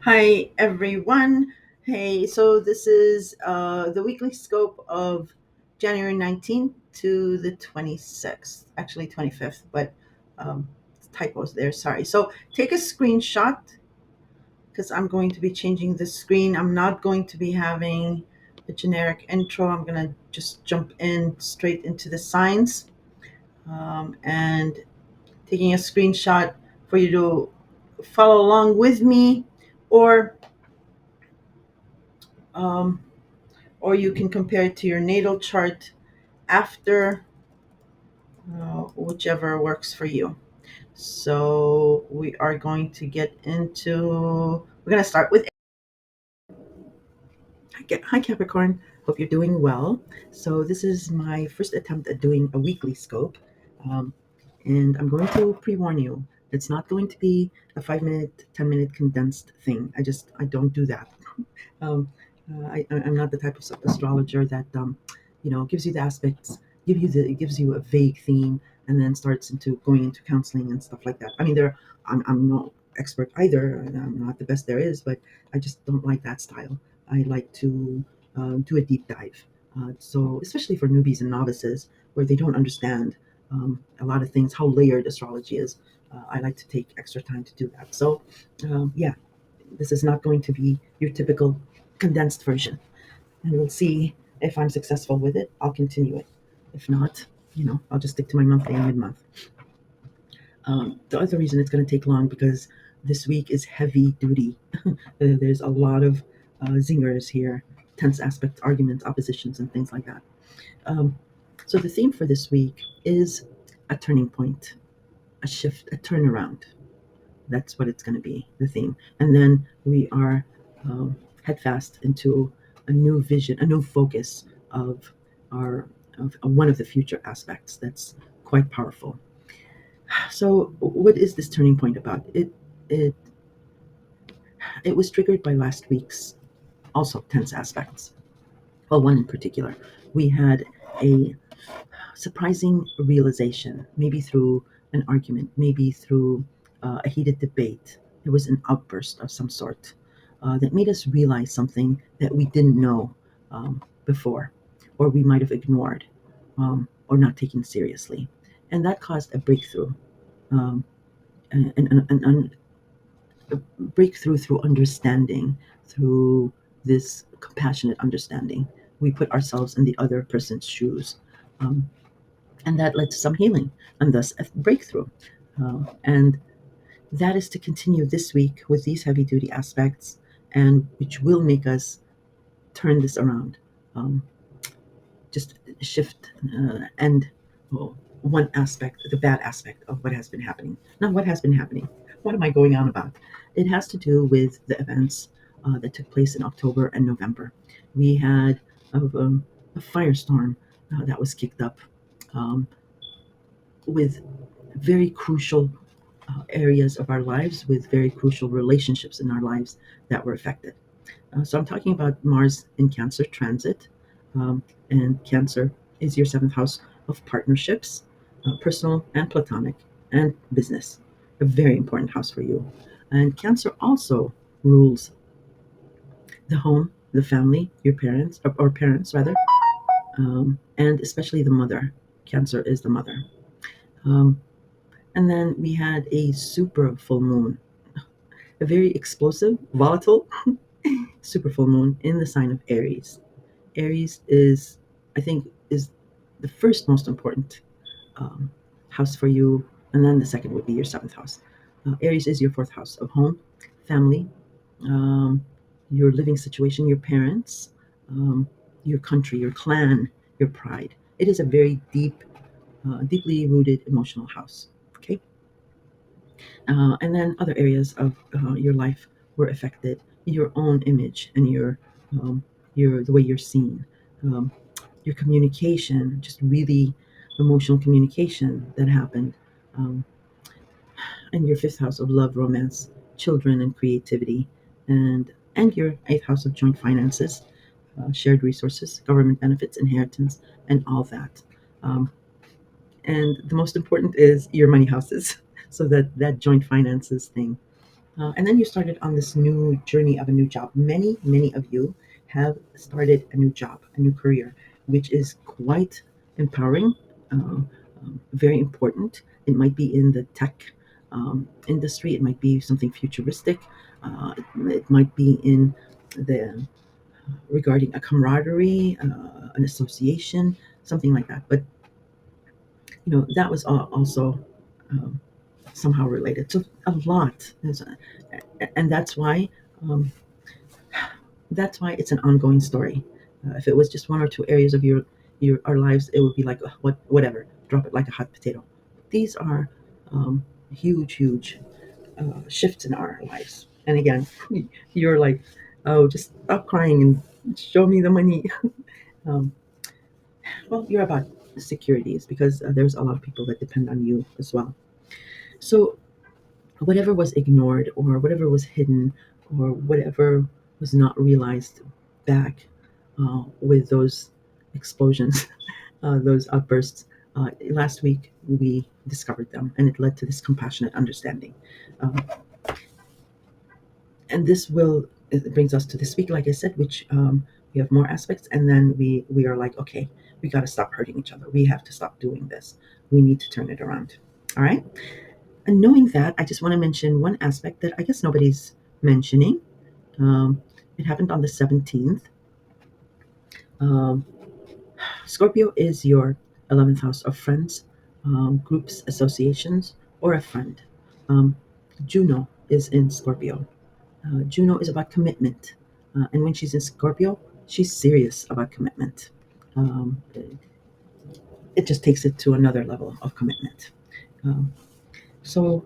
Hi, everyone. Hey, so this is the weekly scope of January 19th to the 26th, actually 25th, but um, typos there, sorry. So take a screenshot because I'm going to be changing the screen. I'm not going to be having a generic intro. I'm going to just jump in straight into the signs and taking a screenshot for you to follow along with me or um, or you can compare it to your natal chart after, whichever works for you. So we are going to get into. We're going to start with. Hi, Capricorn. Hope you're doing well. So this is my first attempt at doing a weekly scope, um, and I'm going to pre-warn you. It's not going to be a 5 minute, 10 minute condensed thing. I don't do that. Um, I'm not the type of astrologer that gives you the aspects, gives you a vague theme, and then starts into going into counseling and stuff like that. I mean, I'm no expert either, and I'm not the best there is, but I just don't like that style. I like to do a deep dive. So especially for newbies and novices where they don't understand a lot of things, how layered astrology is. I like to take extra time to do that. So, yeah, this is not going to be your typical condensed version. And we'll see if I'm successful with it. I'll continue it. If not, I'll just stick to my monthly and mid month. The other reason it's going to take long because this week is heavy duty. There's a lot of zingers here, tense aspects, arguments, oppositions, and things like that. Um, so the theme for this week is a turning point, a shift, a turnaround. That's what it's going to be, the theme. And then we are head fast into a new vision, a new focus of our of one of the future aspects that's quite powerful. So, what is this turning point about? It it was triggered by last week's also tense aspects. Well, one in particular, we had a surprising realization, maybe through an argument, maybe through a heated debate. It was an outburst of some sort that made us realize something that we didn't know before, or we might have ignored or not taken seriously. And that caused a breakthrough, um, an a breakthrough through understanding, through this compassionate understanding. We put ourselves in the other person's shoes. Um, and that led to some healing and thus a breakthrough. And that is to continue this week with these heavy duty aspects, and which will make us turn this around. Um, just shift and well, one aspect, the bad aspect of what has been happening. Not what has been happening. What am I going on about? It has to do with the events that took place in October and November. We had a firestorm that was kicked up um, with very crucial areas of our lives, with very crucial relationships in our lives that were affected. So I'm talking about Mars in Cancer transit, and Cancer is your seventh house of partnerships, personal and platonic, and business. A very important house for you. And Cancer also rules the home, the family, your parents, or parents rather, and especially the mother. Cancer is the mother. Um, and then we had a super full moon, a very explosive, volatile super full moon in the sign of Aries. Aries is, I think, is the first most important um, house for you, and then the second would be your seventh house. Aries is your fourth house of home, family, um, your living situation, your parents, um, your country, your clan, your pride. It is a very deeply rooted emotional house. Okay, and then other areas of your life were affected. Your own image and um, your the way you're seen, um, your communication, just really emotional communication that happened, um, and your fifth house of love, romance, children, and creativity, and your eighth house of joint finances, shared resources, government benefits, inheritance, and all that. Um, and the most important is your money houses, so that joint finances thing. And then you started on this new journey of a new job. Many of you have started a new job, a new career, which is quite empowering, very important. It might be in the tech industry, it might be something futuristic, it might be in the regarding a camaraderie, an association, something like that. But that was also um, somehow related. So a lot, and um, that's why it's an ongoing story. If it was just one or two areas of your our lives, it would be like whatever, drop it like a hot potato. These are huge shifts in our lives. And again, you're like, oh, just stop crying and show me the money. um, well, you're about securities because there's a lot of people that depend on you as well. So whatever was ignored or whatever was hidden or whatever was not realized back with those explosions, those outbursts, last week we discovered them and it led to this compassionate understanding. Um, and this will it brings us to this week, like I said, which we have more aspects, and then we are like, okay, we got to stop hurting each other. We have to stop doing this. We need to turn it around. All right. And knowing that, I just want to mention one aspect that I guess nobody's mentioning. Um, it happened on the 17th. Um, Scorpio is your 11th house of friends, groups, associations, or a friend. Um, Juno is in Scorpio. Juno is about commitment. And when she's in Scorpio, she's serious about commitment. It just takes it to another level of commitment. Um, so,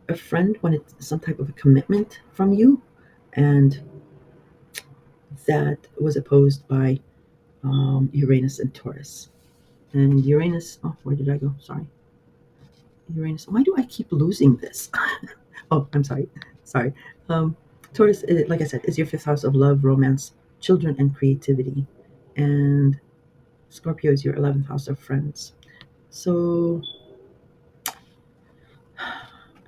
a friend wanted some type of a commitment from you, and that was opposed by Uranus and Taurus. And Uranus, oh, where did I go? Sorry. Uranus, why do I keep losing this? Oh, I'm sorry. Sorry. Um, Taurus, like I said, is your fifth house of love, romance, children, and creativity. And Scorpio is your 11th house of friends. So,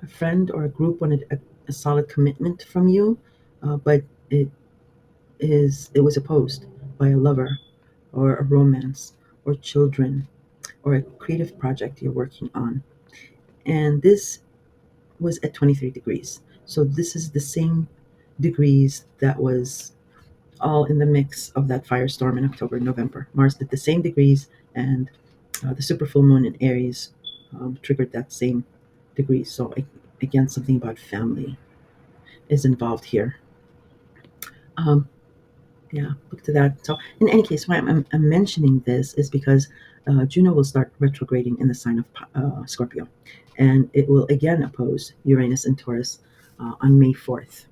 a friend or a group wanted a solid commitment from you, but it it was opposed by a lover or a romance or children or a creative project you're working on. And this was at 23 degrees. So this is the same degrees that was all in the mix of that firestorm in October and November. Mars did the same degrees, and the super full moon in Aries triggered that same degree. So again, something about family is involved here. Um, yeah, look to that. So in any case, why I'm mentioning this is because Juno will start retrograding in the sign of Scorpio, and it will again oppose Uranus and Taurus on May 4th.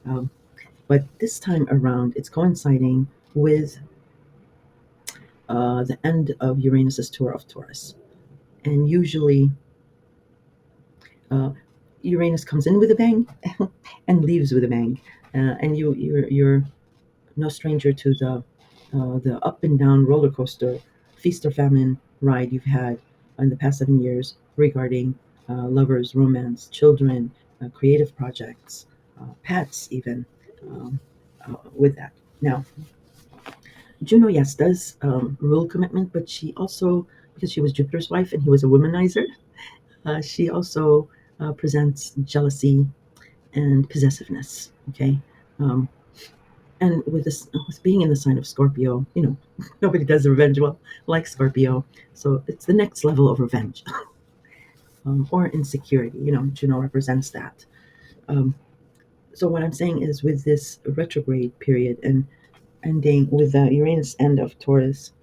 Um, but this time around, it's coinciding with the end of Uranus's tour of Taurus. And usually, uh, Uranus comes in with a bang and leaves with a bang. And you're no stranger to the up and down roller coaster, feast or famine ride you've had in the past 7 years regarding lovers, romance, children, creative projects, pets, even um, with that. Now, Juno, yes, does rule commitment, but she also, because she was Jupiter's wife and he was a womanizer, she also presents jealousy and possessiveness. Okay. Um, and with this, with being in the sign of Scorpio, nobody does revenge well like Scorpio. So it's the next level of revenge, or insecurity. Juno represents that. Um, so what I'm saying is, with this retrograde period and ending with the Uranus end of Taurus,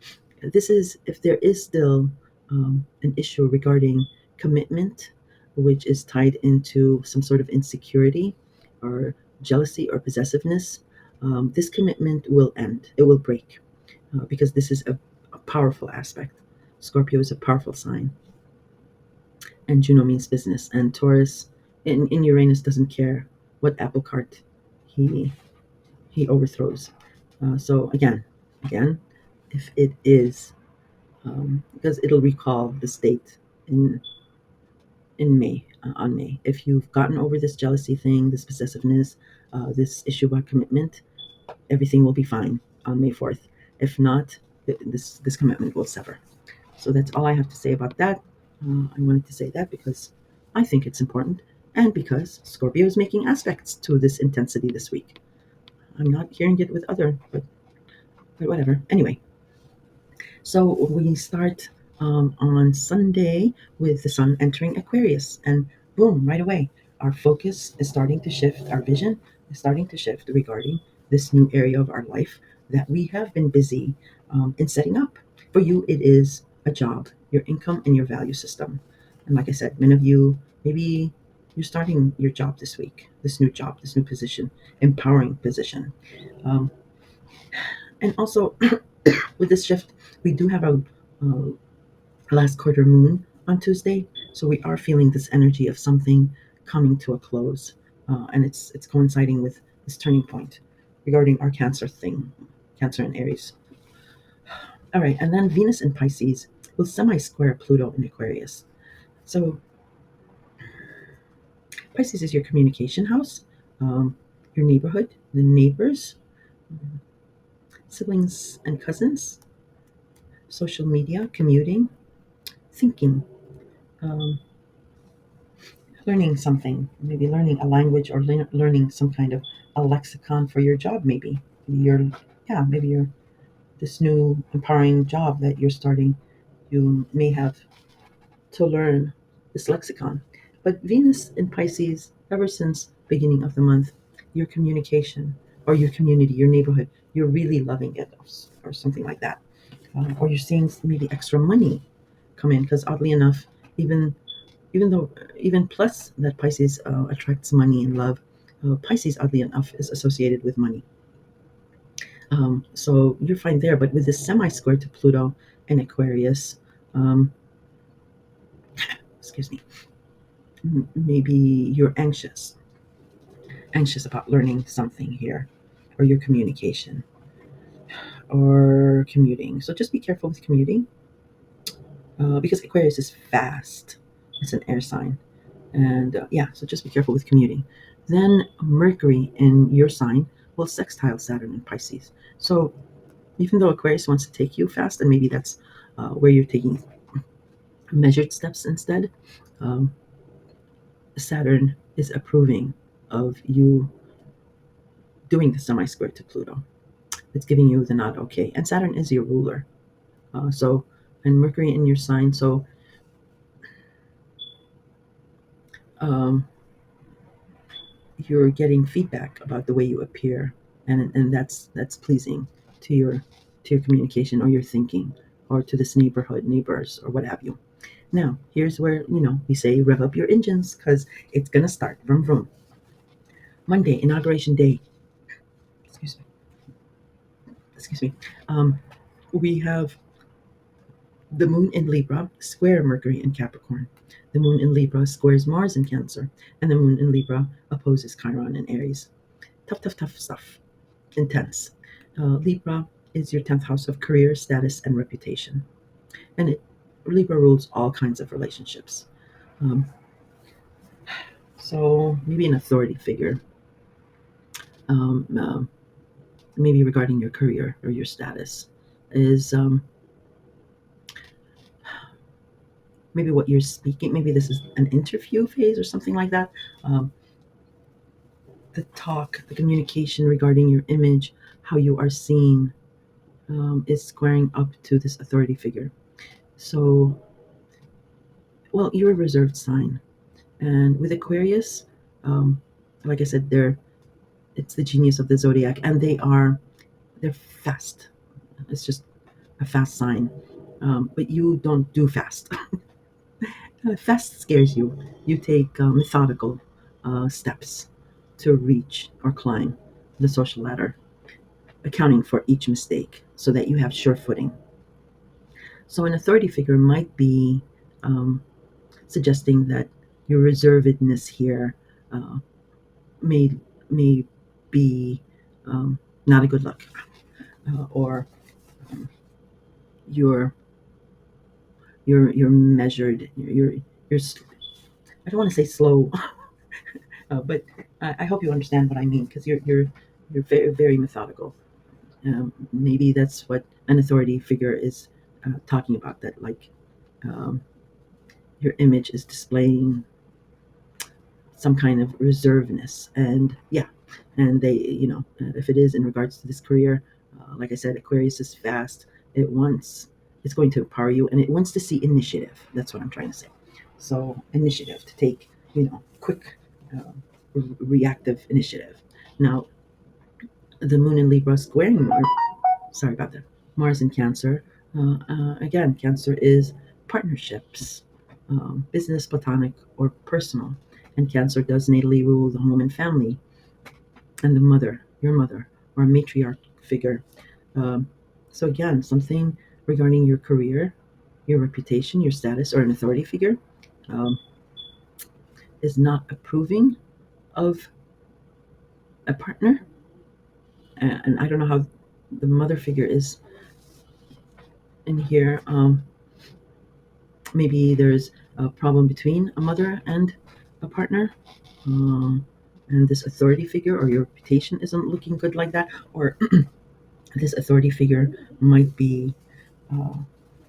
this is if there is still an issue regarding commitment, which is tied into some sort of insecurity or jealousy or possessiveness. This commitment will end, it will break, because this is a powerful aspect. Scorpio is a powerful sign, and Juno means business, and Taurus in Uranus doesn't care what apple cart he he overthrows. So again, if it is because it'll recall the state in May. on May. If you've gotten over this jealousy thing, this possessiveness, this issue about commitment, everything will be fine on May 4th. If not, this commitment will sever. So that's all I have to say about that. I wanted to say that because I think it's important, and because Scorpio is making aspects to this intensity this week. I'm not hearing it with other, but whatever. Anyway, so we start on Sunday with the sun entering Aquarius, and boom, right away, our focus is starting to shift, our vision is starting to shift regarding this new area of our life that we have been busy in setting up. For you, it is a job, your income, and your value system. And like I said, many of you, maybe you're starting your job this week, this new job, this new position, empowering position. Um, and also, with this shift, we do have a last quarter moon on Tuesday, so we are feeling this energy of something coming to a close, and it's coinciding with this turning point regarding our Cancer thing, Cancer and Aries. All right, and then Venus in Pisces will semi-square Pluto in Aquarius. So Pisces is your communication house, your neighborhood, the neighbors, siblings and cousins, social media, commuting, thinking. Um, Learning something, maybe learning a language or learning some kind of a lexicon for your job, maybe. Maybe you're this new empowering job that you're starting, you may have to learn this lexicon. But Venus in Pisces, ever since beginning of the month, your communication or your community, your neighborhood, you're really loving it, or something like that. Or you're seeing maybe extra money come in, because oddly enough, even even though even plus that Pisces attracts money and love, Pisces oddly enough is associated with money. So you're fine there. But with this semi square to Pluto and Aquarius, um, excuse me, maybe you're anxious about learning something here, or your communication, or commuting. So just be careful with commuting, because Aquarius is fast. It's an air sign. And yeah, so just be careful with commuting. Then Mercury in your sign will sextile Saturn in Pisces. So even though Aquarius wants to take you fast, and maybe that's where you're taking measured steps instead, um, Saturn is approving of you doing the semi square to Pluto. It's giving you the nod okay. And Saturn is your ruler. And Mercury in your sign. So um, you're getting feedback about the way you appear, and that's pleasing to your communication or your thinking, or to this neighbors or what have you. Now here's where we say rev up your engines, because it's gonna start. Vroom vroom. Monday, inauguration day. Excuse me. Excuse me. um, we have the moon in Libra square Mercury in Capricorn. The moon in Libra squares Mars in Cancer, and the moon in Libra opposes Chiron in Aries. Tough stuff. Intense. Libra is your 10th house of career, status, and reputation. And Libra rules all kinds of relationships. Um, so maybe an authority figure, um, uh, maybe regarding your career or your status, is maybe what you're speaking. Maybe this is an interview phase or something like that. Um, the talk, the communication regarding your image, how you are seen, is squaring up to this authority figure. So, well, you're a reserved sign. And with Aquarius, um, like I said, it's the genius of the zodiac, and they're fast. It's just a fast sign, but you don't do fast. Fast scares you. You take methodical steps to reach or climb the social ladder, accounting for each mistake so that you have sure footing. So an authority figure might be um, suggesting that your reservedness here uh, may may be not a good look, or you're you're measured, you're I don't want to say slow, but I hope you understand what I mean because you're very very methodical. Maybe that's what an authority figure is talking about. That like um, your image is displaying some kind of reservedness, and yeah, and they, if it is in regards to this career, like I said, Aquarius is fast. It wants, it's going to empower you, and it wants to see initiative. That's what I'm trying to say. So initiative to take, quick, uh, reactive initiative. Now, the Moon in Libra squaring Mars. Sorry about that. Mars in Cancer. Again, Cancer is partnerships, business, platonic, or personal. And Cancer does natally rule the home and family and the mother, your mother, or a matriarch figure. Um, so, again, something regarding your career, your reputation, your status, or an authority figure um, is not approving of a partner. And I don't know how the mother figure is in here. Maybe there's a problem between a mother and a partner, um, and this authority figure or your reputation isn't looking good like that, or this authority figure might be uh,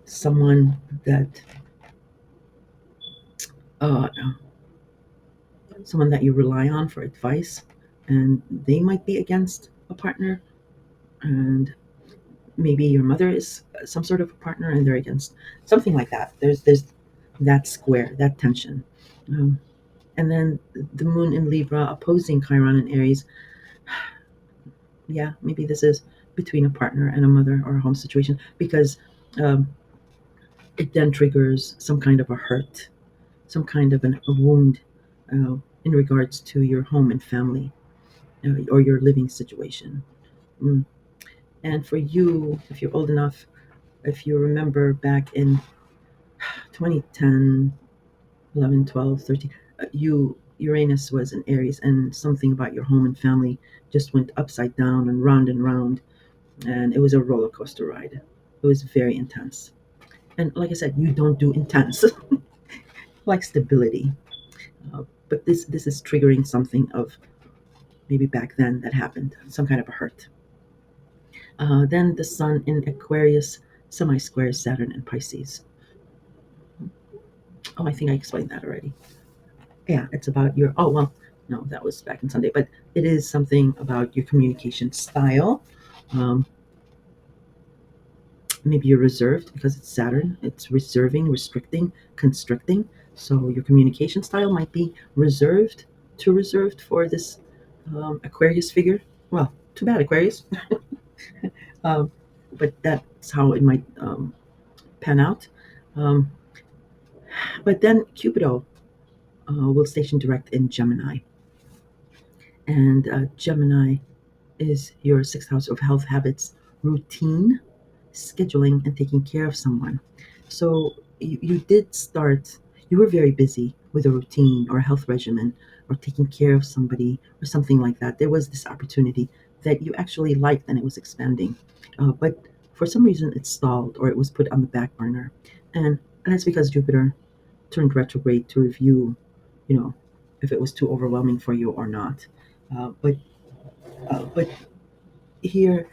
someone that uh, someone that you rely on for advice, and they might be against a partner, and maybe your mother is some sort of a partner and they're against something like that. There's that square, that tension. Um, and then the moon in Libra opposing Chiron in Aries. Yeah, maybe this is between a partner and a mother or a home situation because um, it then triggers some kind of a hurt, some kind of a wound in regards to your home and family or your living situation. Mm. And for you, if you're old enough, if you remember back in 2010, 11, 12, 13, Uranus was in Aries, and something about your home and family just went upside down and round, and it was a roller coaster ride. It was very intense. And like I said, you don't do intense, like stability. But this is triggering something of maybe back then that happened, some kind of a hurt. Then the Sun in Aquarius semi-squares Saturn in Pisces. Oh, I think I explained that already. Yeah, it's about your. Oh well, no, that was back in Sunday, but it is something about your communication style. Um, Maybe you're reserved because it's Saturn. It's reserving, restricting, constricting. So your communication style might be reserved, too reserved for this Aquarius figure. Well, too bad, Aquarius. um, but that's how it might pan out. Um, but then Cupido will station direct in Gemini. And Gemini is your sixth house of health habits, routine, scheduling, and taking care of someone. So you did start, you were very busy with a routine or a health regimen or taking care of somebody or something like that. There was this opportunity that you actually liked and it was expanding. But for some reason it stalled or it was put on the back burner. And that's because Jupiter turned retrograde to review, you know, if it was too overwhelming for you or not. But here,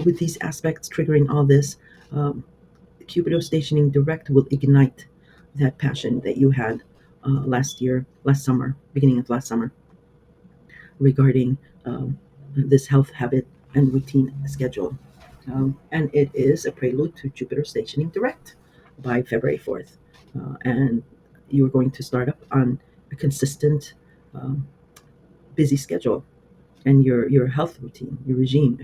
with these aspects triggering all this, um, Cupido stationing direct will ignite that passion that you had last summer, beginning of last summer, regarding this health habit and routine schedule. And it is a prelude to Jupiter stationing direct by February 4th. And you're going to start up on a consistent, um, busy schedule and your health routine, your regime.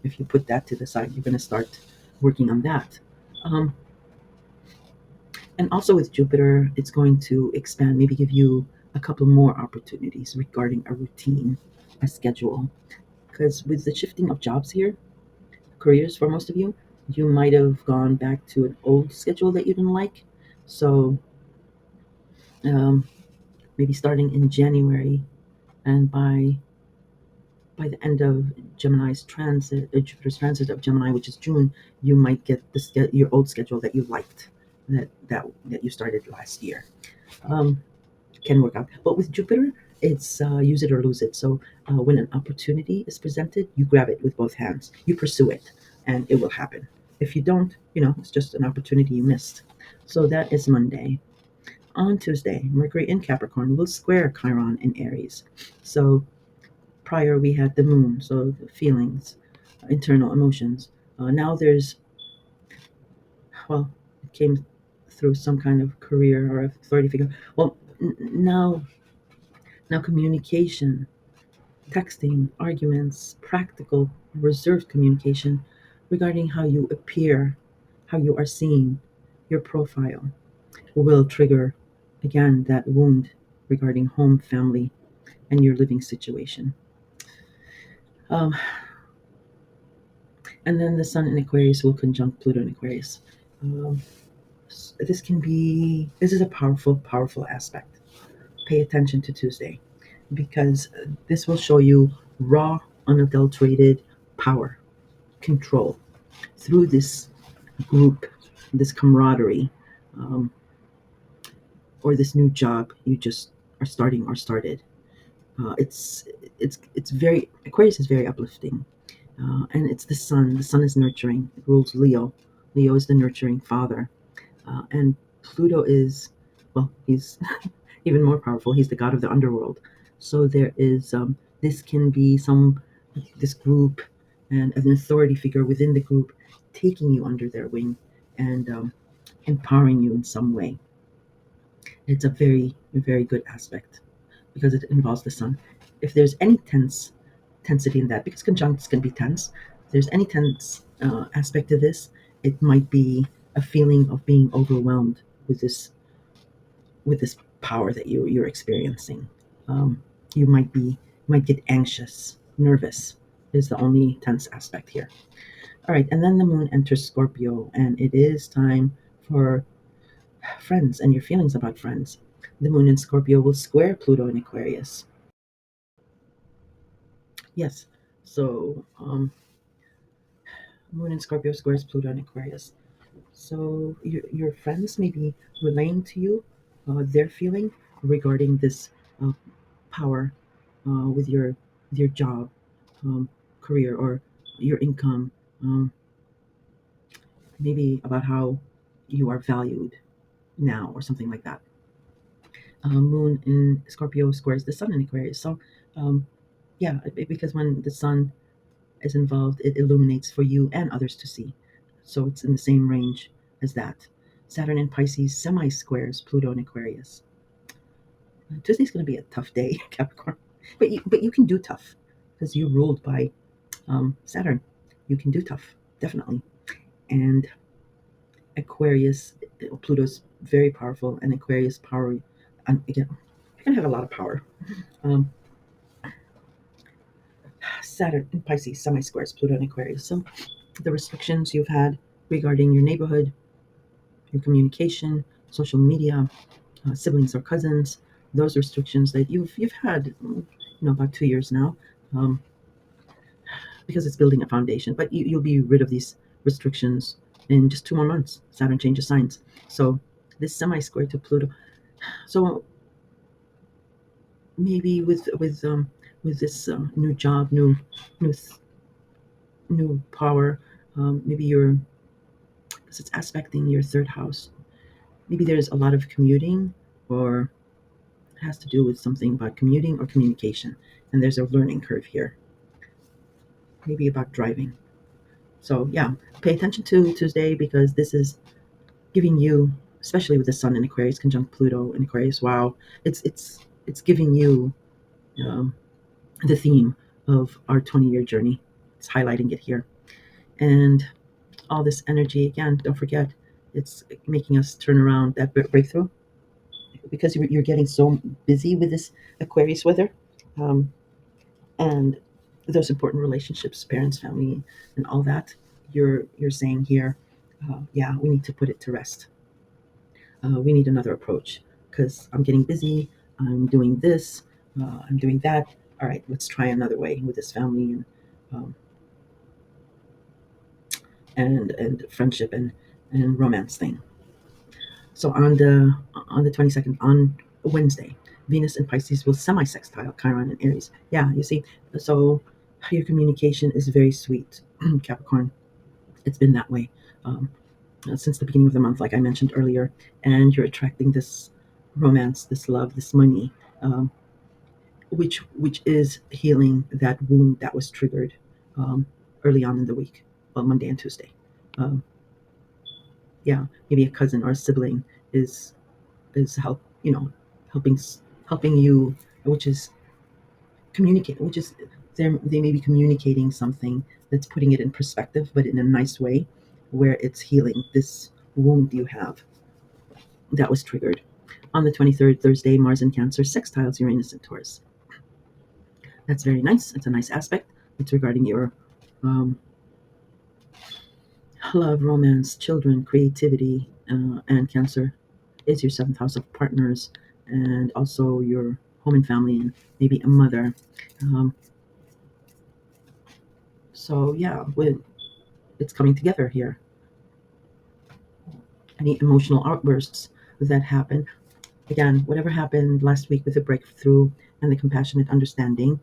If you put that to the side, you're going to start working on that. Um, and also with Jupiter, it's going to expand, maybe give you a couple more opportunities regarding a routine, a schedule. Because with the shifting of jobs here, careers for most of you, you might have gone back to an old schedule that you didn't like. So um, maybe starting in January and by the end of Gemini's transit, Jupiter's transit of Gemini, which is June, you might get your old schedule that you liked, that you started last year. Um, can work out. But with Jupiter, it's use it or lose it. So when an opportunity is presented, you grab it with both hands. You pursue it, and it will happen. If you don't, it's just an opportunity you missed. So that is Monday. On Tuesday, Mercury in Capricorn will square Chiron in Aries. So prior we had the moon, so the feelings, internal emotions. Now there's, well, it came through some kind of career or authority figure. Well, now communication, texting, arguments, practical, reserved communication regarding how you appear, how you are seen, your profile will trigger again that wound regarding home, family, and your living situation. Um, and then the Sun in Aquarius will conjunct Pluto in Aquarius. Um, this is a powerful, powerful aspect. Pay attention to Tuesday because this will show you raw, unadulterated power, control through this group, this camaraderie, um, or this new job you just are starting or started. It's very Aquarius is very uplifting, and it's the Sun. The Sun is nurturing. It rules Leo. Leo is the nurturing father, and Pluto is, well, he's even more powerful. He's the god of the underworld. So there is this can be this group and an authority figure within the group taking you under their wing and empowering you in some way. It's a very, very good aspect because it involves the sun. If there's any tensity in that, because conjuncts can be tense, if there's any tense aspect to this, it might be a feeling of being overwhelmed with this power that you're experiencing. Um, you might get anxious, nervous. Is the only tense aspect here. All right, and then the moon enters Scorpio, and it is time for friends and your feelings about friends. The moon in Scorpio will square Pluto in Aquarius. Yes, so moon in Scorpio squares Pluto in Aquarius. So your friends may be relaying to you their feeling regarding this uh, power with your job, um, career, or your income. Maybe about how you are valued now, or something like that. Moon in Scorpio squares the Sun in Aquarius. So, um, yeah, because when the Sun is involved, it illuminates for you and others to see. So it's in the same range as that. Saturn in Pisces semi squares Pluto in Aquarius. Tuesday's going to be a tough day, Capricorn. But you can do tough because you're ruled by Saturn. You can do tough, definitely. And Aquarius, Pluto's very powerful, and Aquarius power, and again, you're going to have a lot of power. Um, Saturn in Pisces semi squares Pluto in Aquarius. So the restrictions you've had regarding your neighborhood, your communication, social media, siblings or cousins, those restrictions that you've had, about 2 years now, um, because it's building a foundation. But you'll be rid of these restrictions in just 2 more months. Saturn changes signs, so this semi square to Pluto. So maybe with this new job, new new power, maybe because it's aspecting your third house. Maybe there's a lot of commuting, or it has to do with something about commuting or communication, and there's a learning curve here. Maybe about driving. So yeah, pay attention to Tuesday because this is giving you, especially with the Sun in Aquarius conjunct Pluto in Aquarius. Wow, it's giving you um, the theme of our 20-year journey. It's highlighting it here, and all this energy again. Don't forget, it's making us turn around that breakthrough because you're getting so busy with this Aquarius weather, um, and those important relationships, parents, family, and all that. You're saying here, yeah, we need to put it to rest. We need another approach because I'm getting busy. I'm doing this. I'm doing that. All right, let's try another way with this family um, and friendship and romance thing. So on the 22nd, on Wednesday, Venus in Pisces will semi-sextile Chiron in Aries. Yeah, you see, so your communication is very sweet, Capricorn. It's been that way um, since the beginning of the month, like I mentioned earlier, and you're attracting this romance, this love, this money, um, which is healing that wound that was triggered um, early on in the week, well, Monday and Tuesday. Um, yeah, maybe a cousin or a sibling is helping helping you, which is communicate, which is they may be communicating something that's putting it in perspective, but in a nice way, where it's healing this wound you have that was triggered. On the 23rd, Thursday, Mars in Cancer sextiles Uranus in Taurus. That's very nice. It's a nice aspect. It's regarding your um, love, romance, children, creativity, and Cancer is your seventh house of partners, and also your home and family, and maybe a mother. Um, so yeah, it's coming together here. Any emotional outbursts that happen, again, whatever happened last week with the breakthrough and the compassionate understanding,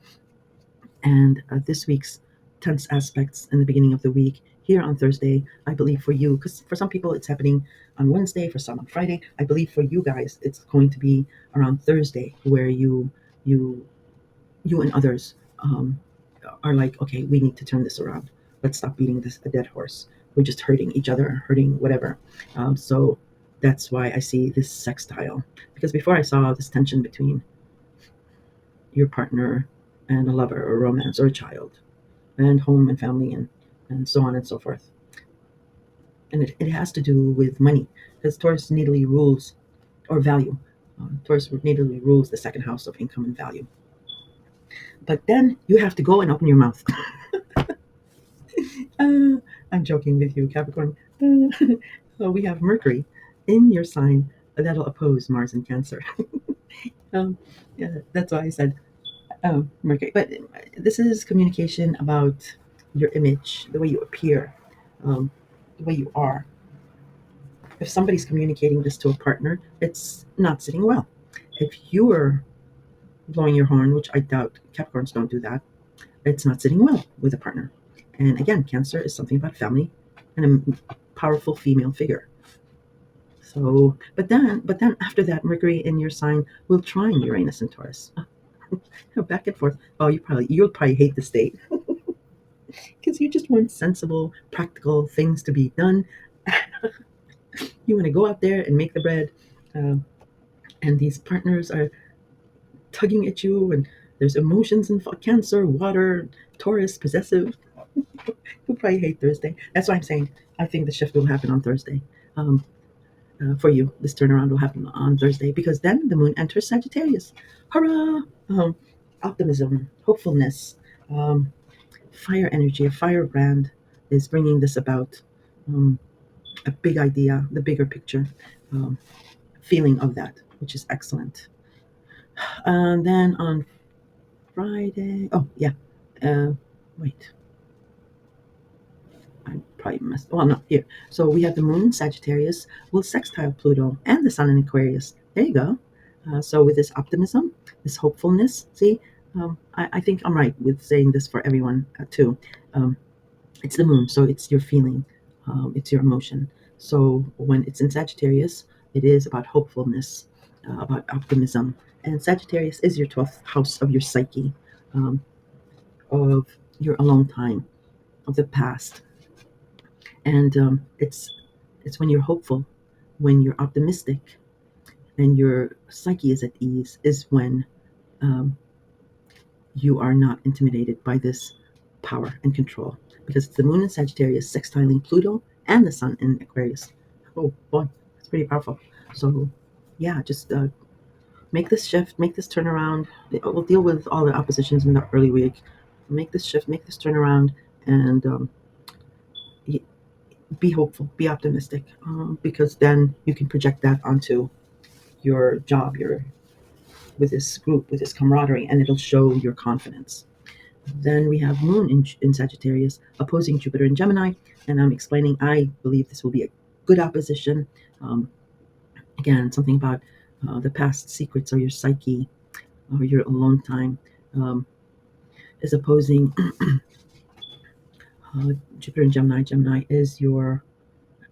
and this week's tense aspects in the beginning of the week here on Thursday, I believe for you, because for some people it's happening on Wednesday, for some on Friday. I believe for you guys it's going to be around Thursday, where you you and others are like, okay, we need to turn this around. Let's stop beating this a dead horse. We're just hurting each other, hurting whatever. So that's why I see this sextile. Because before I saw this tension between your partner and a lover or romance or a child, and home and family, and so on and so forth. And it has to do with money, because Taurus natally rules, or value. Taurus natally rules the second house of income and value. But then you have to go and open your mouth. uh, I'm joking with you, Capricorn. So we have Mercury in your sign that'll oppose Mars in Cancer. Yeah, that's why I said Mercury. But this is communication about your image, the way you appear, the way you are. If somebody's communicating this to a partner, it's not sitting well. If you're blowing your horn, which I doubt Capricorns don't do that, it's not sitting well with a partner. And again, Cancer is something about family and a powerful female figure. So, but then after that, Mercury in your sign will trine Uranus and Taurus. Back and forth. Oh, you'll probably hate the state because you just want sensible, practical things to be done. You want to go out there and make the bread, um, and these partners are tugging at you, and there's emotions in Cancer, water, Taurus, possessive. You'll probably hate Thursday. That's why I'm saying I think the shift will happen on Thursday. Um, for you, this turnaround will happen on Thursday, because then the moon enters Sagittarius. Hurrah! Um, Optimism, hopefulness, um, fire energy, a firebrand is bringing this about. Um, a big idea, the bigger picture, um, feeling of that, which is excellent. And then on Friday, oh yeah, uh, wait, I probably missed. Well, no, here. So we have the moon in Sagittarius will sextile Pluto and the sun in Aquarius. There you go. So with this optimism, this hopefulness, see, I think I'm right with saying this for everyone too. Um, it's the moon, so it's your feeling, it's your emotion. So when it's in Sagittarius, it is about hopefulness, about optimism. And Sagittarius is your 12th house of your psyche, um, of your alone time, of the past. And it's when you're hopeful, when you're optimistic, and your psyche is at ease, is when um, you are not intimidated by this power and control, because it's the moon in Sagittarius sextiling Pluto and the sun in Aquarius. Oh boy, it's pretty powerful. So yeah, just make this shift, make this turnaround. We'll deal with all the oppositions in the early week. Make this shift, make this turnaround, and be hopeful, be optimistic, because then you can project that onto your job, your with this group, with this camaraderie, and it'll show your confidence. Then we have Moon in Sagittarius opposing Jupiter in Gemini, and I'm explaining I believe this will be a good opposition. Um, Again, something about the past secrets or your psyche or your alone time um, is opposing Jupiter and Gemini. Gemini is your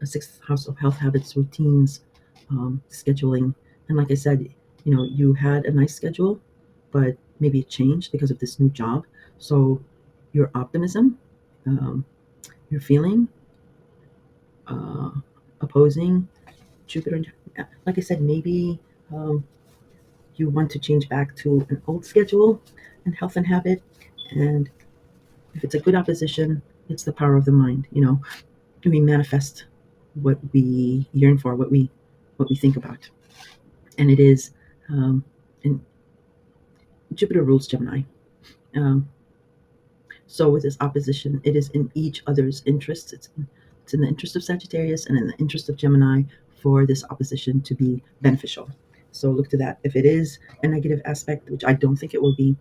sixth house of health habits, routines, scheduling. And like I said, you had a nice schedule, but maybe it changed because of this new job. So your optimism, um, your feeling, uh, opposing Jupiter. Like I said, maybe um, you want to change back to an old schedule and health and habit. And if it's a good opposition, it's the power of the mind. We manifest what we yearn for, what we think about, and it is. And Jupiter rules Gemini. Um, So with this opposition, it is in each other's interests. It's in the interest of Sagittarius and in the interest of Gemini for this opposition to be beneficial. So look to that. If it is a negative aspect, which I don't think it will be,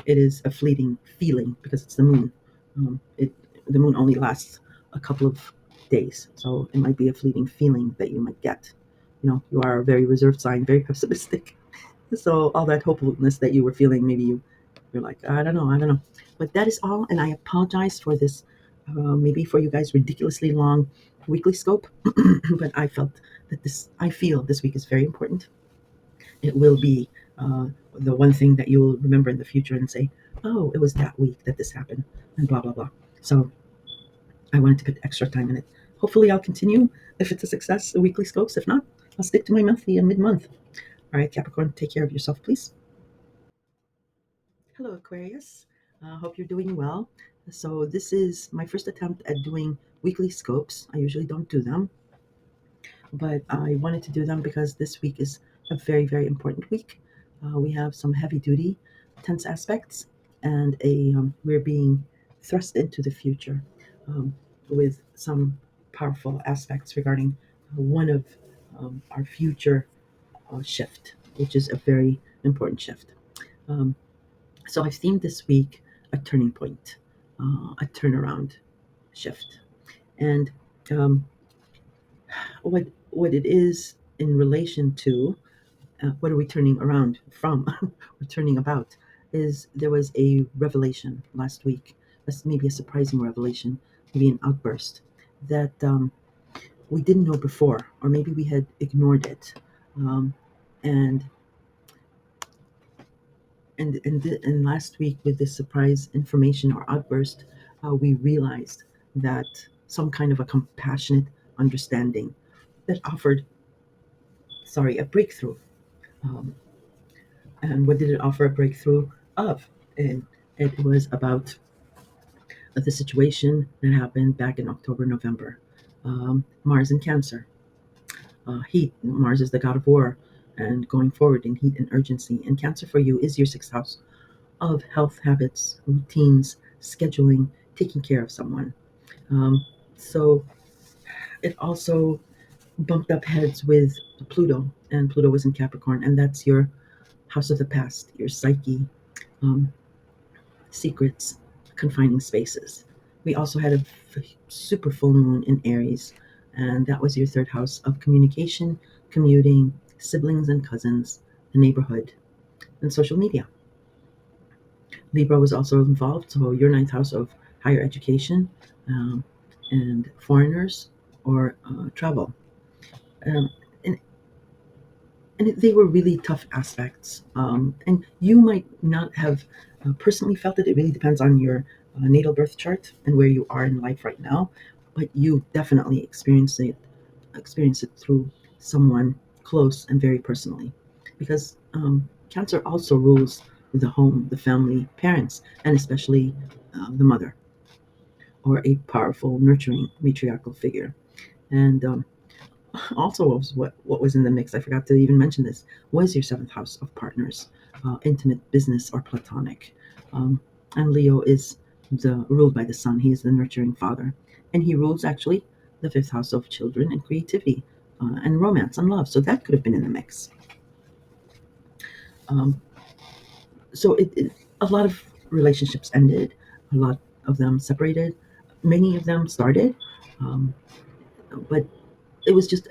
it is a fleeting feeling because it's the moon. The moon only lasts a couple of days, so it might be a fleeting feeling that you might get. You are a very reserved sign, very pessimistic. So all that hopefulness that you were feeling, maybe you're like, I don't know. But that is all, and I apologize for this, maybe for you guys, ridiculously long weekly scope. But I feel this week is very important. It will be the one thing that you will remember in the future and say, oh, it was that week that this happened, and blah blah blah. So I wanted to put extra time in it. Hopefully, I'll continue if it's a success, the weekly scopes. If not, I'll stick to my monthly and mid-month. All right, Capricorn, take care of yourself, please. Hello, Aquarius. Hope you're doing well. So, this is my first attempt at doing weekly scopes. I usually don't do them, but I wanted to do them because this week is a very, very important week. We have some heavy duty, tense aspects, and we're being thrust into the future with some powerful aspects regarding one of our future shift, which is a very important shift. Um, So I've themed this week a turning point, a turnaround shift, and um, what it is in relation to what are we turning around from, or turning about, is there was a revelation last week, maybe a surprising revelation, maybe an outburst that we didn't know before, or maybe we had ignored it, um, and and last week with this surprise information or outburst, we realized that some kind of a compassionate understanding that offered, sorry, a breakthrough. Um, and what did it offer a breakthrough of? And it was about the situation that happened back in October, November. Mars and Cancer. Heat. Mars is the god of war, and going forward in heat and urgency. And Cancer for you is your sixth house of health habits, routines, scheduling, taking care of someone. Um, so it also bumped up heads with Pluto, and Pluto was in Capricorn, and that's your house of the past, your psyche, um, secrets, confining spaces. We also had a super full moon in Aries, and that was your third house of communication, commuting, siblings and cousins, the neighborhood, and social media. Libra was also involved, so your ninth house of higher education, um, and foreigners or travel. Um, and they were really tough aspects. And you might not have personally felt it. It really depends on your natal birth chart and where you are in life right now. But you definitely experience it through someone close and very personally, because Cancer also rules the home, the family, parents, and especially the mother, or a powerful, nurturing matriarchal figure. And also, what was in the mix, I forgot to even mention this, was your seventh house of partners, intimate, business, or platonic. Um, and Leo is ruled by the sun. He is the nurturing father, and he rules actually the fifth house of children and creativity, and romance and love. So that could have been in the mix. Um, so a lot of relationships ended, a lot of them separated, many of them started, um, but it was just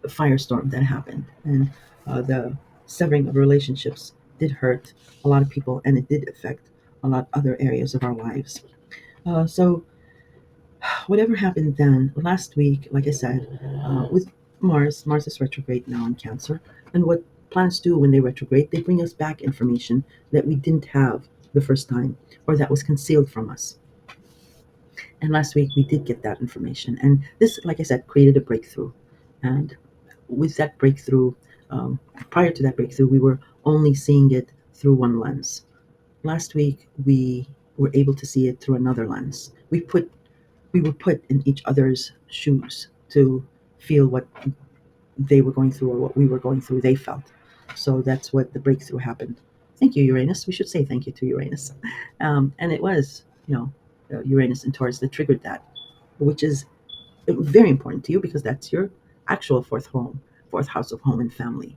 firestorm that happened, and the severing of relationships did hurt a lot of people, and it did affect a lot of other areas of our lives. So whatever happened then last week, like I said, with Mars is retrograde now in Cancer, and what planets do when they retrograde, they bring us back information that we didn't have the first time, or that was concealed from us. And last week we did get that information, and this, like I said, created a breakthrough. And with that breakthrough, um, prior to that breakthrough, we were only seeing it through one lens. Last week we were able to see it through another lens. We were put in each other's shoes to feel what they were going through, or what we were going through, they felt. So that's what the breakthrough happened. Thank you, Uranus. We should say thank you to Uranus. And it was, Uranus and Taurus that triggered that, which is very important to you because that's your actual fourth house of home and family.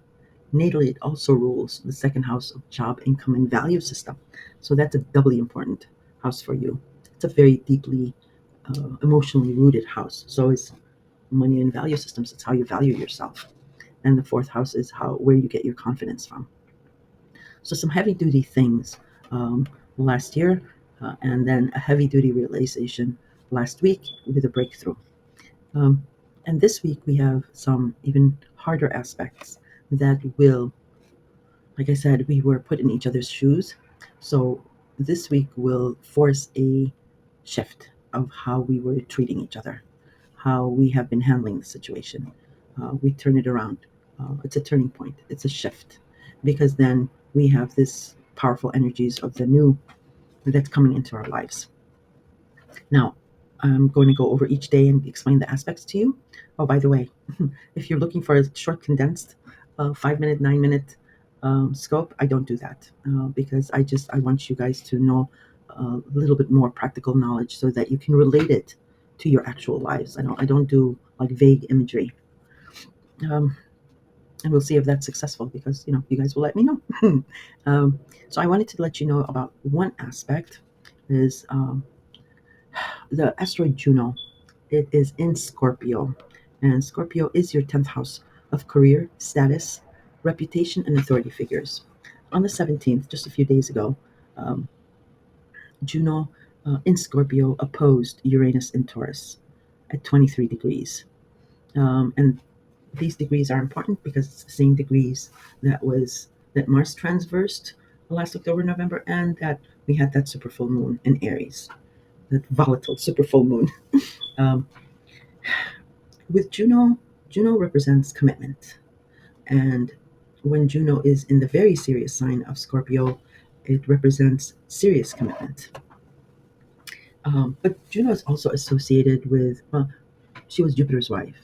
Natally, it also rules the second house of job, income, and value system. So that's a doubly important house for you. It's a very deeply emotionally rooted house. So it's money and value systems. It's how you value yourself. And the fourth house is how where you get your confidence from. So some heavy duty things last year, and then a heavy duty realization last week with a breakthrough. Um, and this week we have some even harder aspects that will, like I said, we were put in each other's shoes. So this week will force a shift of how we were treating each other, how we have been handling the situation. We turn it around. It's a turning point. It's a shift, because then we have this powerful energies of the new that's coming into our lives. Now, I'm going to go over each day and explain the aspects to you. Oh, by the way, if you're looking for a short, condensed, 5 minute, 9 minute scope, I don't do that because I want you guys to know a little bit more practical knowledge so that you can relate it to your actual lives. I don't do like vague imagery. Um, and we'll see if that's successful, because you guys will let me know. um, so I wanted to let you know about one aspect is the asteroid Juno. It is in Scorpio, and Scorpio is your 10th house of career, status, reputation, and authority figures. On the 17th, just a few days ago, um, Juno in Scorpio opposed Uranus in Taurus at 23 degrees. And these degrees are important because it's the same degrees that Mars transversed last October, November, and that we had that super full moon in Aries, that volatile super full moon. Um, with Juno represents commitment, and when Juno is in the very serious sign of Scorpio, it represents serious commitment. But Juno is also associated with, well, she was Jupiter's wife.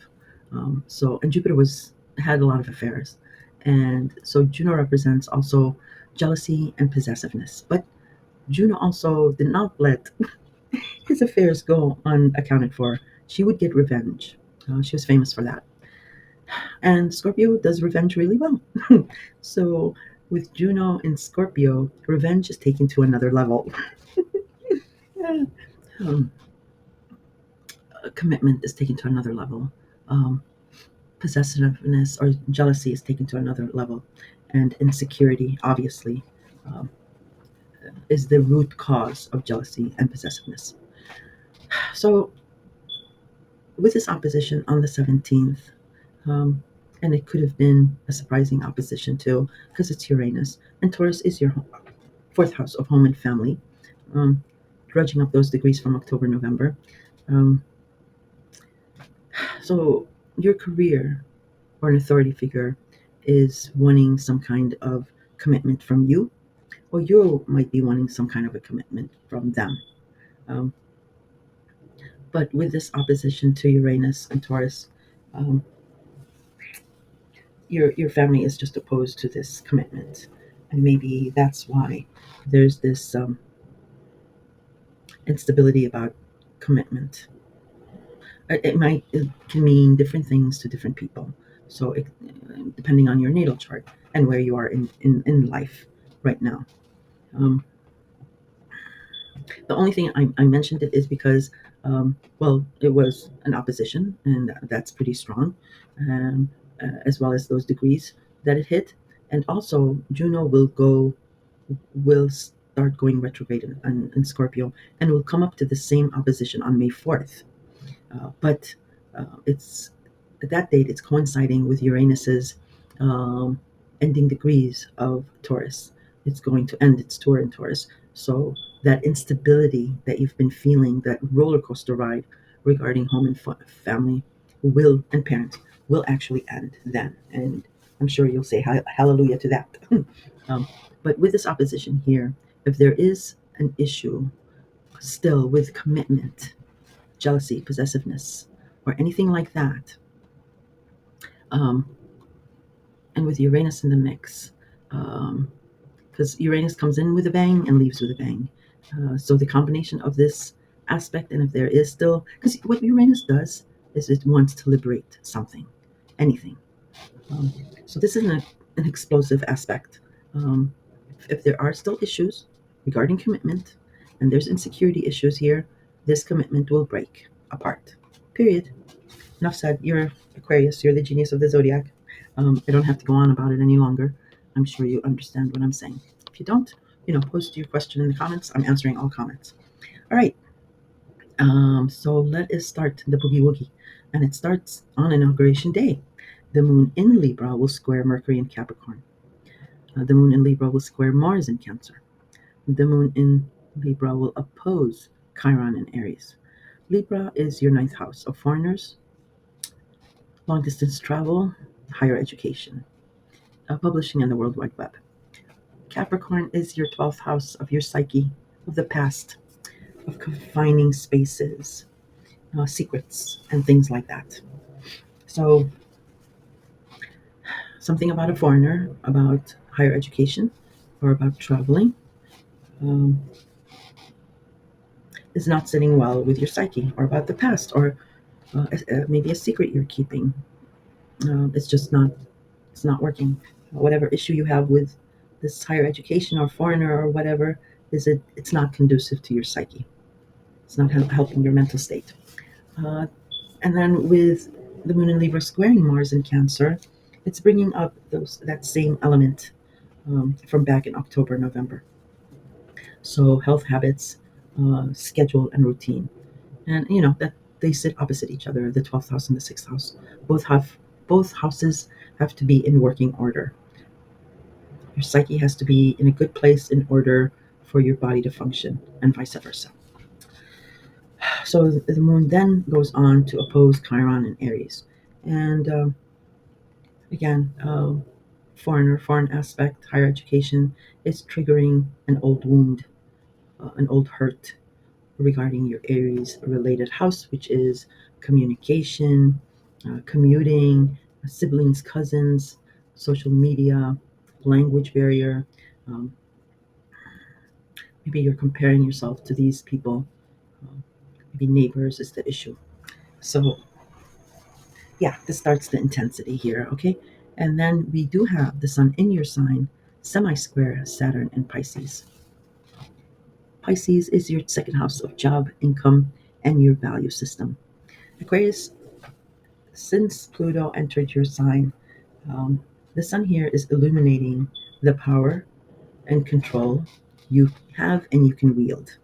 And Jupiter was had a lot of affairs, and so Juno represents also jealousy and possessiveness. But Juno also did not let his affairs go unaccounted for. She would get revenge. She was famous for that, and Scorpio does revenge really well. So with Juno in Scorpio, revenge is taken to another level. Yeah. um, Commitment is taken to another level. Um, Possessiveness or jealousy is taken to another level, and insecurity, obviously, um, is the root cause of jealousy and possessiveness. So, with this opposition on the 17th, um, and it could have been a surprising opposition too, because it's Uranus, and Taurus is your fourth house of home and family, um, drudging up those degrees from October, November. Um, so, your career or an authority figure is wanting some kind of commitment from you, or you might be wanting some kind of a commitment from them. Um, but with this opposition to Uranus and Taurus, um, your family is just opposed to this commitment, and maybe that's why there's this instability about commitment. It can mean different things to different people. So depending on your natal chart and where you are in life right now. Um, The only thing I mentioned it is because, well, it was an opposition, and that's pretty strong. Um, as well as those degrees that it hit. And also, Juno will start going retrograde in Scorpio and will come up to the same opposition on May 4th. But it's at that date, it's coinciding with Uranus's um, ending degrees of Taurus. It's going to end its tour in Taurus. So that instability that you've been feeling, that roller coaster ride regarding home and family will and parents will actually end then. And I'm sure you'll say hallelujah to that. um, but with this opposition here, if there is an issue still with commitment, jealousy, possessiveness, or anything like that, um, and with Uranus in the mix, because Uranus comes in with a bang and leaves with a bang. So the combination of this aspect, and if there is still, because what Uranus does is it wants to liberate something, anything. Um, so this is an explosive aspect. Um, if there are still issues regarding commitment, and there's insecurity issues here, this commitment will break apart. Period. Enough said. You're Aquarius. You're the genius of the zodiac. I don't have to go on about it any longer. I'm sure you understand what I'm saying. If you don't, post your question in the comments. I'm answering all comments. All right. So let us start the boogie woogie, and it starts on inauguration day. The moon in Libra will square Mercury in Capricorn. The moon in Libra will square Mars in Cancer. The moon in Libra will oppose Chiron in Aries. Libra is your ninth house of foreigners, long distance travel, higher education, publishing and the World Wide Web. Capricorn is your 12th house of your psyche, of the past, of confining spaces, secrets, and things like that. So, something about a foreigner, about higher education, or about traveling um, is not sitting well with your psyche, or about the past, or maybe a secret you're keeping. It's just not it's not working. Whatever issue you have with this higher education or foreigner or whatever, it's not conducive to your psyche. It's not helping your mental state. Uh, and then with the moon in Libra squaring Mars in Cancer, it's bringing up that same element from back in October, November. So health habits, schedule, and routine, and that they sit opposite each other. The 12th house and the 6th house both houses have to be in working order. Your psyche has to be in a good place in order for your body to function, and vice versa. So the moon then goes on to oppose Chiron in Aries. And again, foreign aspect, higher education is triggering an old wound, an old hurt regarding your Aries related house, which is communication, commuting, siblings, cousins, social media, language barrier. Um, Maybe you're comparing yourself to these people. Maybe neighbors is the issue. So, yeah, this starts the intensity here, okay? And then we do have the sun in your sign, semi square Saturn and Pisces. Pisces is your second house of job, income, and your value system. Aquarius, since Pluto entered your sign, um, the sun here is illuminating the power and control you have and you can wield.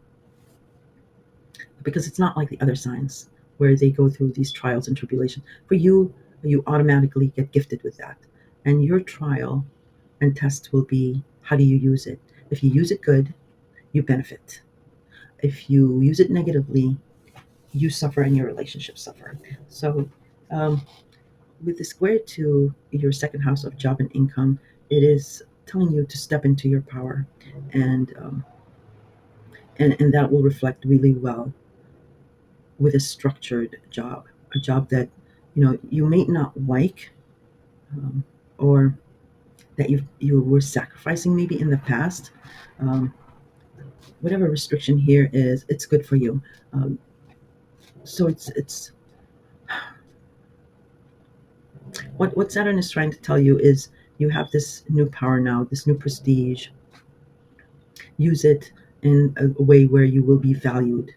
Because it's not like the other signs where they go through these trials and tribulations. For you, you automatically get gifted with that. And your trial and test will be, how do you use it? If you use it good, you benefit. If you use it negatively, you suffer and your relationships suffer. So, um, with the square to your second house of job and income, it is telling you to step into your power, and and that will reflect really well with a structured job, a job that you may not like, um, or that you were sacrificing maybe in the past. Um, Whatever restriction here is, it's good for you. Um, so it's what Saturn is trying to tell you is you have this new power now, this new prestige. Use it in a way where you will be valued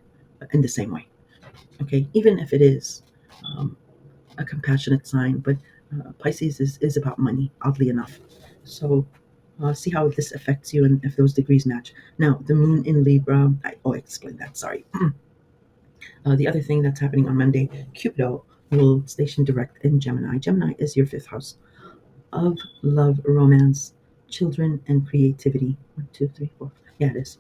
in the same way. Okay, even if it is um, a compassionate sign, but Pisces is about money, oddly enough. So see how this affects you and if those degrees match. Now, the moon in Libra, I explained that, sorry. The other thing that's happening on Monday, Cupido will station direct in Gemini. Gemini is your fifth house of love, romance, children, and creativity. One, two, three, four. Yeah, it is.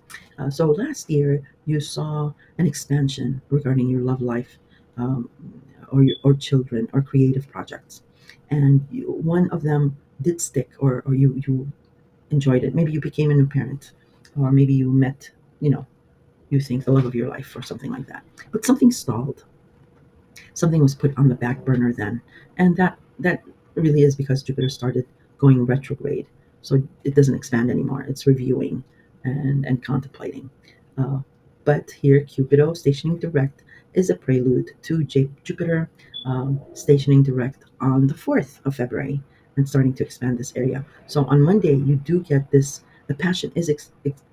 So last year you saw an expansion regarding your love life, um, or children or creative projects, and one of them did stick, or you enjoyed it. Maybe you became a new parent, or maybe you met, you know, you think the love of your life or something like that. But something stalled, something was put on the back burner then, and that really is because Jupiter started going retrograde, so it doesn't expand anymore. It's reviewing and contemplating. uh, but here Cupido stationing direct is a prelude to Jupiter stationing direct on the 4th of February and starting to expand this area. So on Monday you do get this, the passion is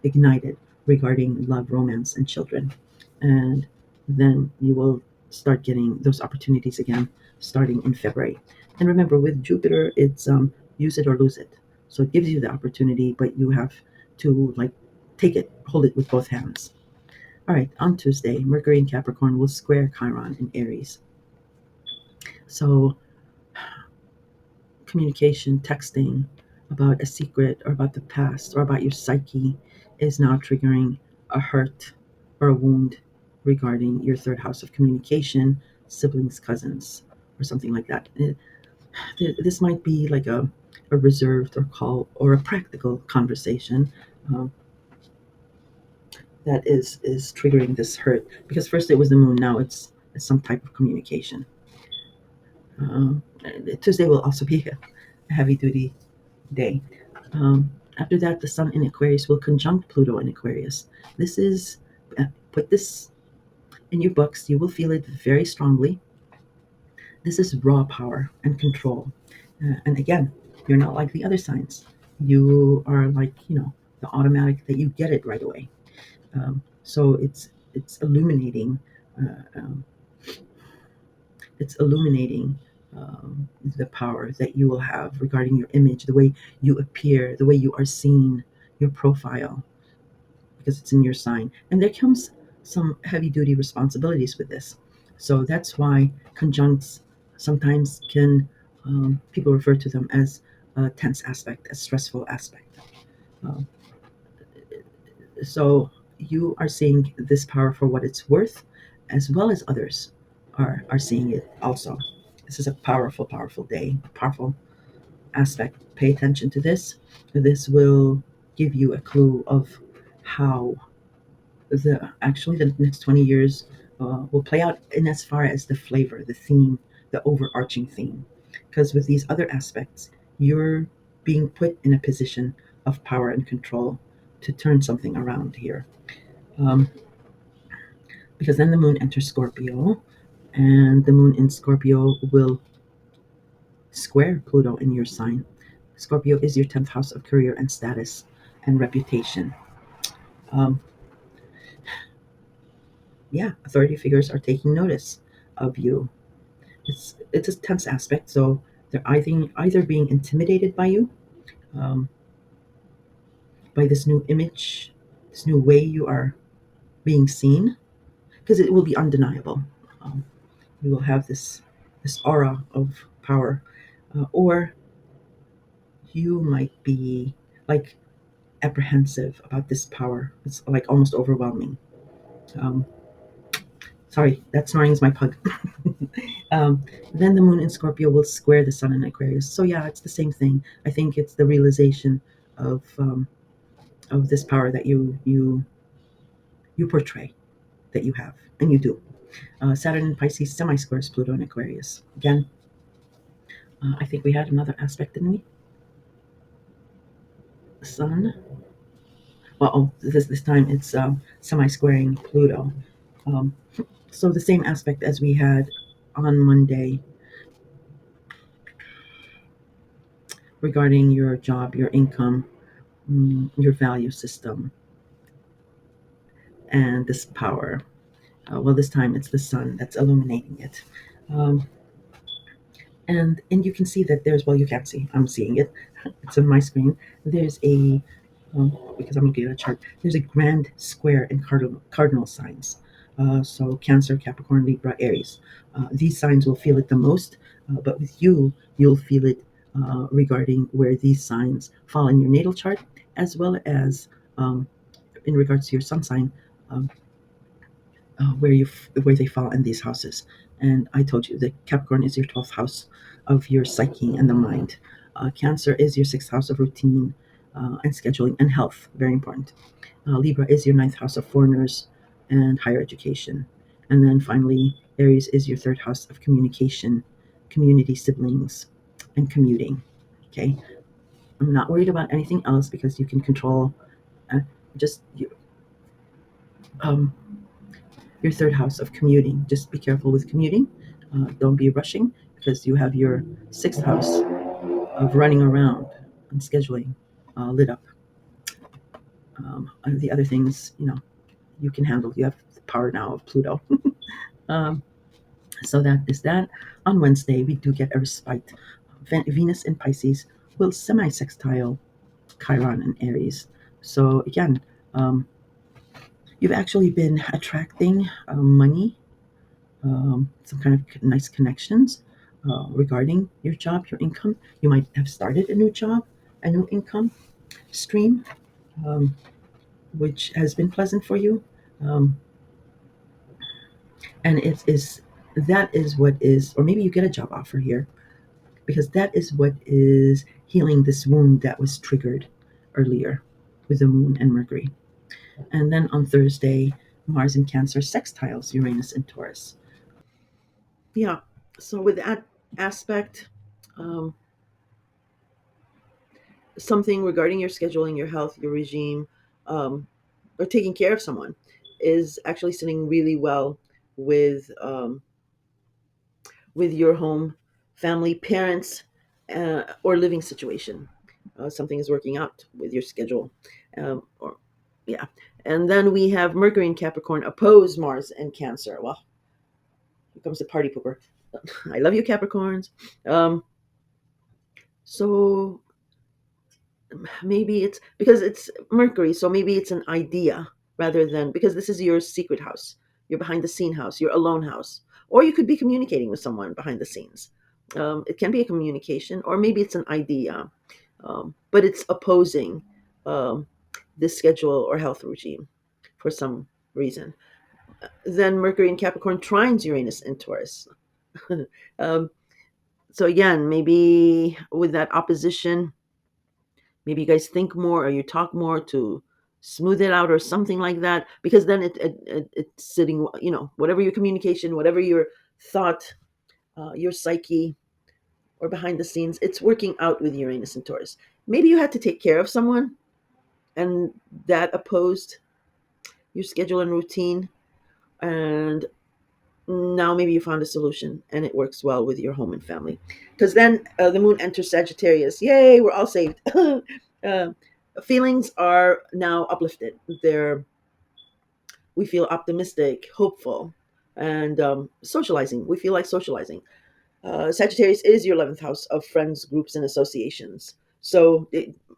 ignited regarding love, romance, and children, and then you will start getting those opportunities again starting in February. And remember, with Jupiter, it's use it or lose it. So it gives you the opportunity, but you have to like take it, hold it with both hands. All right, on Tuesday, Mercury in Capricorn will square Chiron in Aries. So communication, texting about a secret or about the past or about your psyche is now triggering a hurt or a wound regarding your third house of communication, siblings, cousins, or something like that. This might be like a reserved or call or a practical conversation um, that is triggering this hurt, because first it was the moon, now it's some type of communication. Um, Tuesday will also be a heavy duty day. After that, the Sun in Aquarius will conjunct Pluto in Aquarius. This is, put this in your books, you will feel it very strongly. This is raw power and control. And again, you're not like the other signs. You are like, the automatic that you get it right away. So it's illuminating. Uh, um, it's illuminating the power that you will have regarding your image, the way you appear, the way you are seen, your profile, because it's in your sign. And there comes some heavy duty responsibilities with this. So that's why conjuncts sometimes can, people refer to them as a tense aspect, a stressful aspect. Uh, so you are seeing this power for what it's worth, as well as others are seeing it also. This is a powerful, powerful day, a powerful aspect. Pay attention to this. This will give you a clue of how the next 20 years will play out in as far as the flavor, the theme, the overarching theme. Because with these other aspects, you're being put in a position of power and control to turn something around here. Um, because then the moon enters Scorpio, and the moon in Scorpio will square Pluto in your sign. Scorpio is your 10th house of career and status and reputation. Um, yeah, authority figures are taking notice of you. It's a tense aspect, so they're either being intimidated by you, um, by this new image, this new way you are being seen, because it will be undeniable. Um, you will have this aura of power, or you might be like apprehensive about this power. It's like almost overwhelming. Um, Sorry, that snoring is my pug. um, then the moon in Scorpio will square the sun in Aquarius. So yeah, it's the same thing. I think it's the realization of this power that you portray, that you have, and you do. Saturn in Pisces semi squares Pluto in Aquarius. Again, I think we had another aspect, didn't we? Sun. Well, oh, this time it's semi squaring Pluto. Um, so the same aspect as we had on Monday regarding your job, your income, your value system, and this power. Well, this time it's the sun that's illuminating it. Um, And you can see that there's, well, you can't see, I'm seeing it, it's on my screen. There's a because I'm looking at a chart, there's a grand square in cardinal signs. So Cancer, Capricorn, Libra, Aries, these signs will feel it the most, but with you, you'll feel it regarding where these signs fall in your natal chart, as well as um, in regards to your sun sign, um, where they fall in these houses. And I told you that Capricorn is your 12th house of your psyche and the mind. Cancer is your sixth house of routine and scheduling and health, very important. Libra is your ninth house of foreigners and higher education. And then finally, Aries is your third house of communication, community, siblings, and commuting. Okay, I'm not worried about anything else because you can control uh, just um, your third house of commuting. Just be careful with commuting. Don't be rushing because you have your sixth house of running around and scheduling lit up. And the other things, you can handle. You have the power now of Pluto. um, so that is that. On Wednesday, we do get a respite. Venus in Pisces will semi-sextile Chiron in Aries. So again, um, you've actually been attracting money, some kind of nice connections regarding your job, your income. You might have started a new job, a new income stream, um, which has been pleasant for you. Um, and it is that is what is, or maybe you get a job offer here because that is what is healing this wound that was triggered earlier with the moon and Mercury. And then on Thursday, Mars in Cancer sextiles Uranus in Taurus. Yeah. So with that aspect, um, something regarding your scheduling, your health, your regime, um, or taking care of someone is actually sitting really well with your home, family, parents, or living situation. Something is working out with your schedule, or yeah. And then we have Mercury in Capricorn oppose Mars and Cancer. Well, here comes the party pooper. I love you, Capricorns. Um, so maybe it's because it's Mercury, so maybe it's an idea rather than, because this is your secret house, your behind the scene house, your alone house, or you could be communicating with someone behind the scenes. It can be a communication, or maybe it's an idea, but it's opposing um, this schedule or health regime for some reason. Then Mercury in Capricorn trines Uranus in Taurus. um, so again, maybe with that opposition, maybe you guys think more or you talk more to smooth it out or something like that, because then it's sitting, whatever your communication, whatever your thought, your psyche, or behind the scenes, it's working out with Uranus and Taurus. Maybe you had to take care of someone and that opposed your schedule and routine, and now maybe you found a solution and it works well with your home and family, because then the moon enters Sagittarius. Yay, we're all saved. uh, Feelings are now uplifted. We feel optimistic, hopeful, and socializing, we feel like socializing. Sagittarius is your 11th house of friends, groups, and associations. So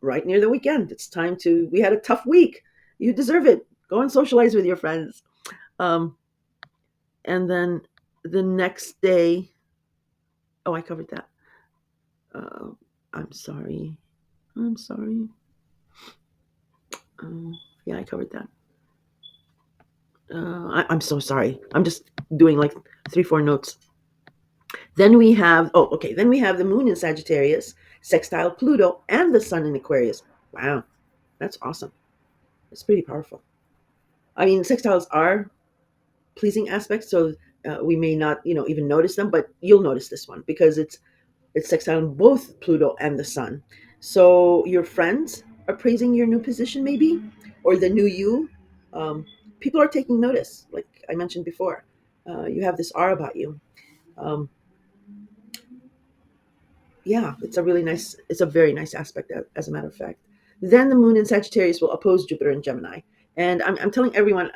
right near the weekend, it's time to, we had a tough week, you deserve it, go and socialize with your friends. um, and then the next day, oh, I covered that. Uh, I'm sorry. I'm sorry. Yeah, I covered that. I'm so sorry. I'm just doing like 3, 4 notes. Then we have, oh, okay. Then we have the moon in Sagittarius, sextile Pluto, and the sun in Aquarius. Wow, that's awesome. It's pretty powerful. I mean, sextiles are pleasing aspects, so we may not, even notice them, but you'll notice this one because it's sextile in both Pluto and the sun. So your friends are praising your new position, maybe, or the new you. Um, People are taking notice, like I mentioned before. You have this aura about you. Um, yeah, it's a very nice aspect, as a matter of fact. Then the moon in Sagittarius will oppose Jupiter in Gemini. And I'm telling everyone,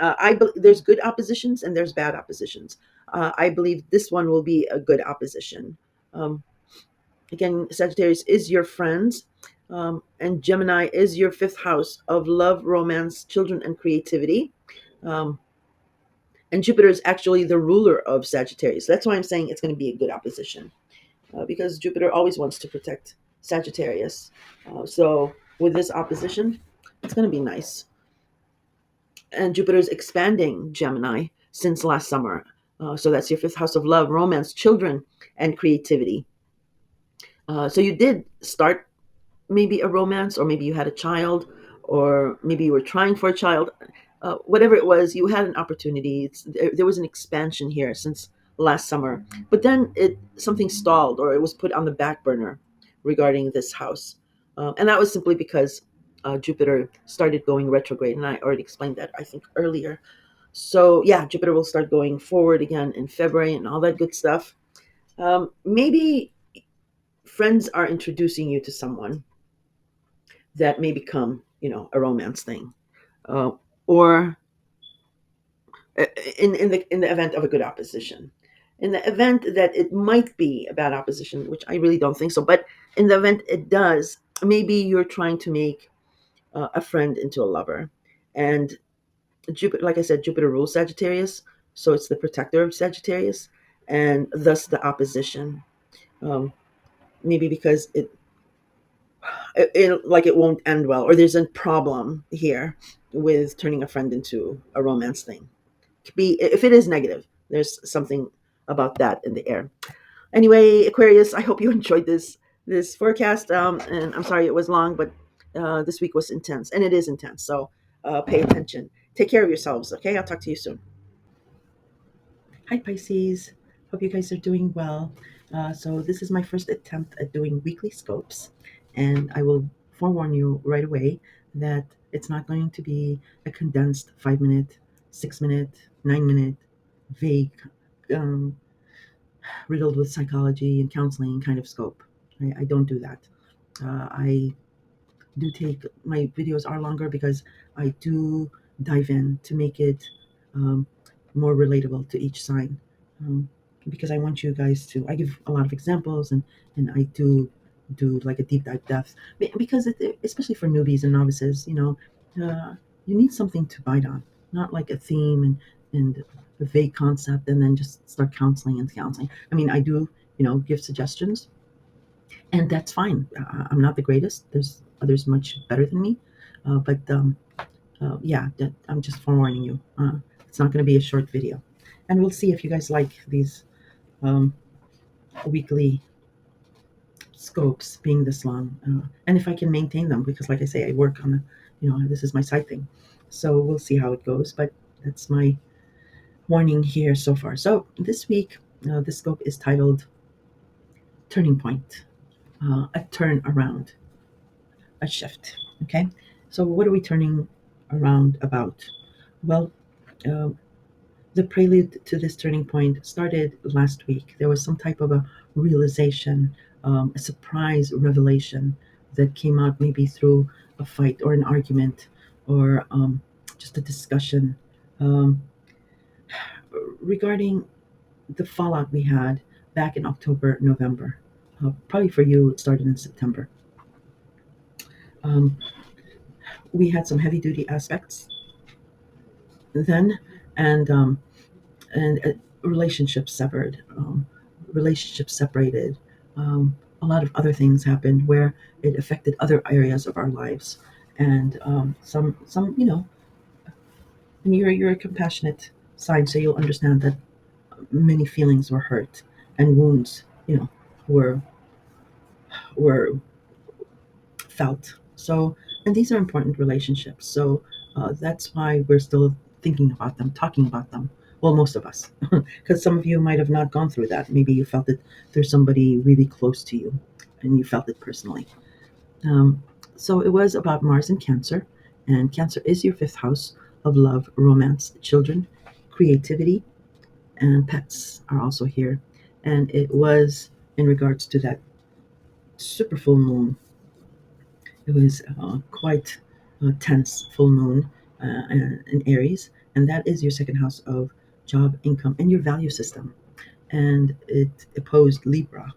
there's good oppositions and there's bad oppositions. I believe this one will be a good opposition. Um, Again, Sagittarius is your friends, and Gemini is your fifth house of love, romance, children, and creativity. Um, and Jupiter is actually the ruler of Sagittarius. That's why I'm saying it's going to be a good opposition, because Jupiter always wants to protect Sagittarius. So with this opposition, it's going to be nice. And Jupiter is expanding Gemini since last summer. So that's your fifth house of love, romance, children, and creativity. So you did start maybe a romance, or maybe you had a child, or maybe you were trying for a child. Whatever it was, you had an opportunity. There was an expansion here since last summer, but then something stalled, or it was put on the back burner regarding this house, and that was simply because Jupiter started going retrograde, and I already explained that, I think, earlier. So yeah, Jupiter will start going forward again in February and all that good stuff. Maybe friends are introducing you to someone that may become, a romance thing, uh, or in the event of a good opposition. In the event that it might be a bad opposition, which I really don't think so, but in the event it does, maybe you're trying to make a friend into a lover, and Jupiter, like I said, Jupiter rules Sagittarius, so it's the protector of Sagittarius, and thus the opposition. Um, Maybe because it won't end well, or there's a problem here with turning a friend into a romance thing. Could be, if it is negative, there's something about that in the air. Anyway, Aquarius, I hope you enjoyed this forecast, and I'm sorry it was long, but this week was intense, and it is intense, so pay attention. Take care of yourselves, okay? I'll talk to you soon. Hi, Pisces. Hope you guys are doing well. So this is my first attempt at doing weekly scopes, and I will forewarn you right away that it's not going to be a condensed 5 minute, 6 minute, 9 minute, vague, um, riddled with psychology and counseling kind of scope. I don't do that. I do take my videos are longer because I do dive in to make it um, more relatable to each sign. Um, because I want you guys to, I give a lot of examples, and I do like a deep dive depth, because especially for newbies and novices, you need something to bite on, not like a theme and a vague concept and then just start counseling and counseling. I mean, I do, give suggestions, and that's fine. I'm not the greatest. There's others much better than me, but yeah, I'm just forewarning you. It's not going to be a short video, and we'll see if you guys like these um, weekly scopes being this long, and if I can maintain them, because, like I say, I work on this is my side thing, so we'll see how it goes. But that's my warning here so far. So this week, this scope is titled "Turning Point," a turn around, a shift. Okay, so what are we turning around about? Well, uh, the prelude to this turning point started last week. There was some type of a realization, a surprise revelation that came out maybe through a fight or an argument, or just a discussion um, regarding the fallout we had back in October, November. Probably for you, it started in September. Um, we had some heavy duty aspects then, and relationships severed, relationships separated. A lot of other things happened where it affected other areas of our lives, and some and you're a compassionate sign, so you'll understand that many feelings were hurt, and wounds, were were felt. So, and these are important relationships. So that's why we're still thinking about them, talking about them. Well, most of us, because some of you might have not gone through that. Maybe you felt it there's somebody really close to you, and you felt it personally. Um, so it was about Mars and Cancer, and Cancer is your fifth house of love, romance, children, creativity, and pets are also here. And it was in regards to that super full moon. It was quite tense full moon in Aries, and that is your second house of job, income, and your value system. And it opposed Libra,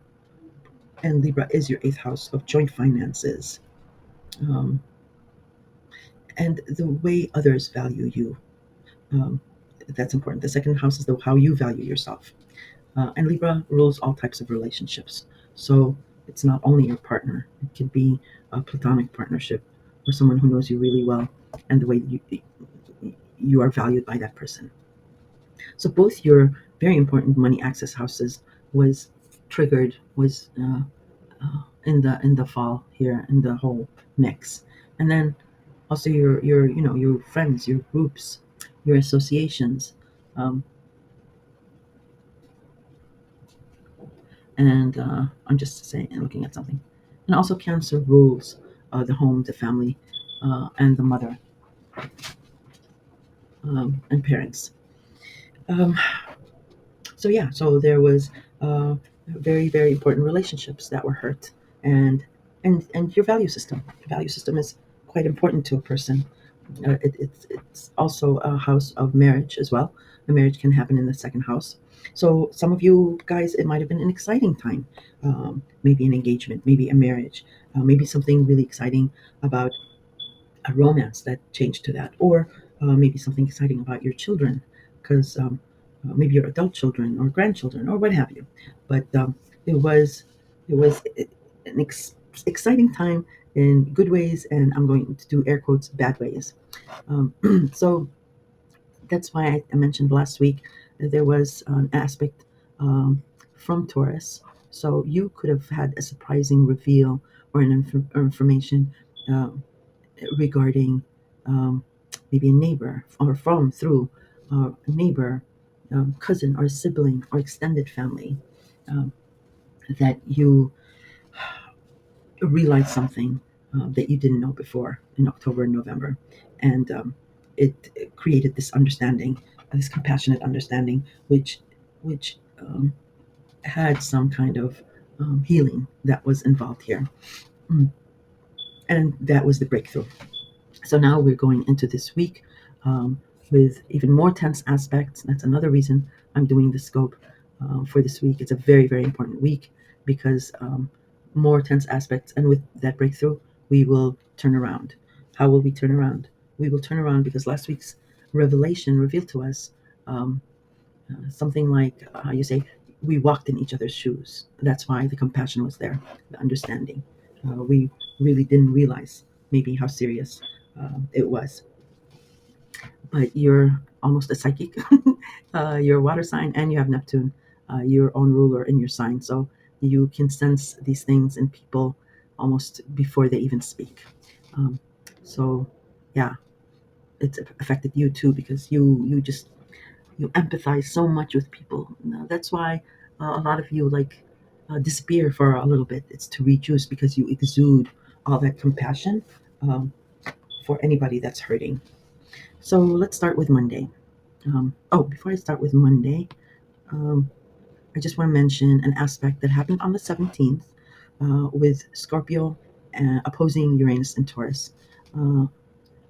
And Libra is your eighth house of joint finances, um, and the way others value you. Um, that's important. The second house is how you value yourself. And Libra rules all types of relationships. So it's not only your partner, it can be a platonic partnership or someone who knows you really well and the way you are valued by that person. So both your very important money access houses was triggered, was in the fall here in the whole mix. And then also your friends, your groups, your associations. Um, and I'm just saying and looking at something. And also Cancer rules the home, the family, and the mother and parents. Um, so yeah, so there was very very important relationships that were hurt, and and your value system. Your value system is quite important to a person. It's also a house of marriage as well. The marriage can happen in the second house. So some of you guys, it might have been an exciting time, maybe an engagement, maybe a marriage, maybe something really exciting about a romance that changed to that, or maybe something exciting about your children, because maybe your adult children or grandchildren or what have you. But it was it was an exciting time in good ways, and I'm going to do air quotes bad ways. So that's why I mentioned last week that there was an aspect from Taurus. So you could have had a surprising reveal or an information uh, regarding um, maybe a neighbor or from through a neighbor, cousin or sibling or extended family, um, that you realized something that you didn't know before in October and November. And it created this understanding, this compassionate understanding, which had some kind of healing that was involved here. Mm. And that was the breakthrough. So now we're going into this week um, with even more tense aspects. That's another reason I'm doing the scope for this week. It's a very, very important week because more tense aspects. And with that breakthrough, we will turn around. How will we turn around? We will turn around because last week's revelation revealed to us um, something like how you say, we walked in each other's shoes. That's why the compassion was there, the understanding. We really didn't realize maybe how serious it was. But you're almost a psychic. You're a water sign and you have Neptune, your own ruler in your sign. So you can sense these things in people almost before they even speak. Um, so, yeah, it's affected you too because you empathize so much with people. That's why a lot of you like disappear for a little bit. It's to rejuice because you exude all that compassion for anybody that's hurting. So let's start with Monday. Before I start with Monday, um, I just want to mention an aspect that happened on the 17th with Scorpio opposing Uranus and Taurus.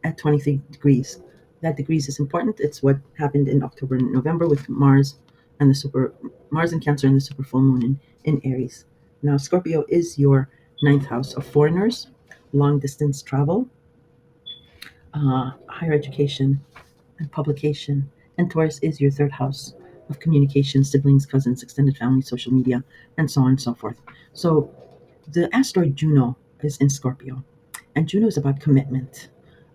At 23 degrees. That degrees is important. It's what happened in October and November with Mars and Cancer and the super full moon in Aries. Now Scorpio is your ninth house of foreigners, long distance travel, higher education and publication. And Taurus is your third house of communication, siblings, cousins, extended family, social media, and so on and so forth. So the asteroid Juno is in Scorpio, and Juno is about commitment.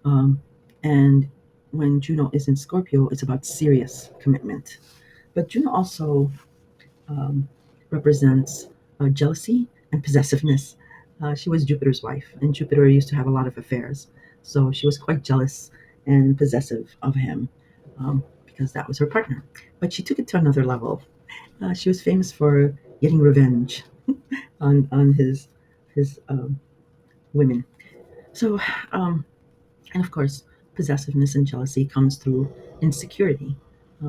Um, and when Juno is in Scorpio, it's about serious commitment. But Juno also um, represents jealousy and possessiveness. She was Jupiter's wife, and Jupiter used to have a lot of affairs. So she was quite jealous and possessive of him because that was her partner. But she took it to another level. She was famous for getting revenge on his women. So, and of course, possessiveness and jealousy comes through insecurity.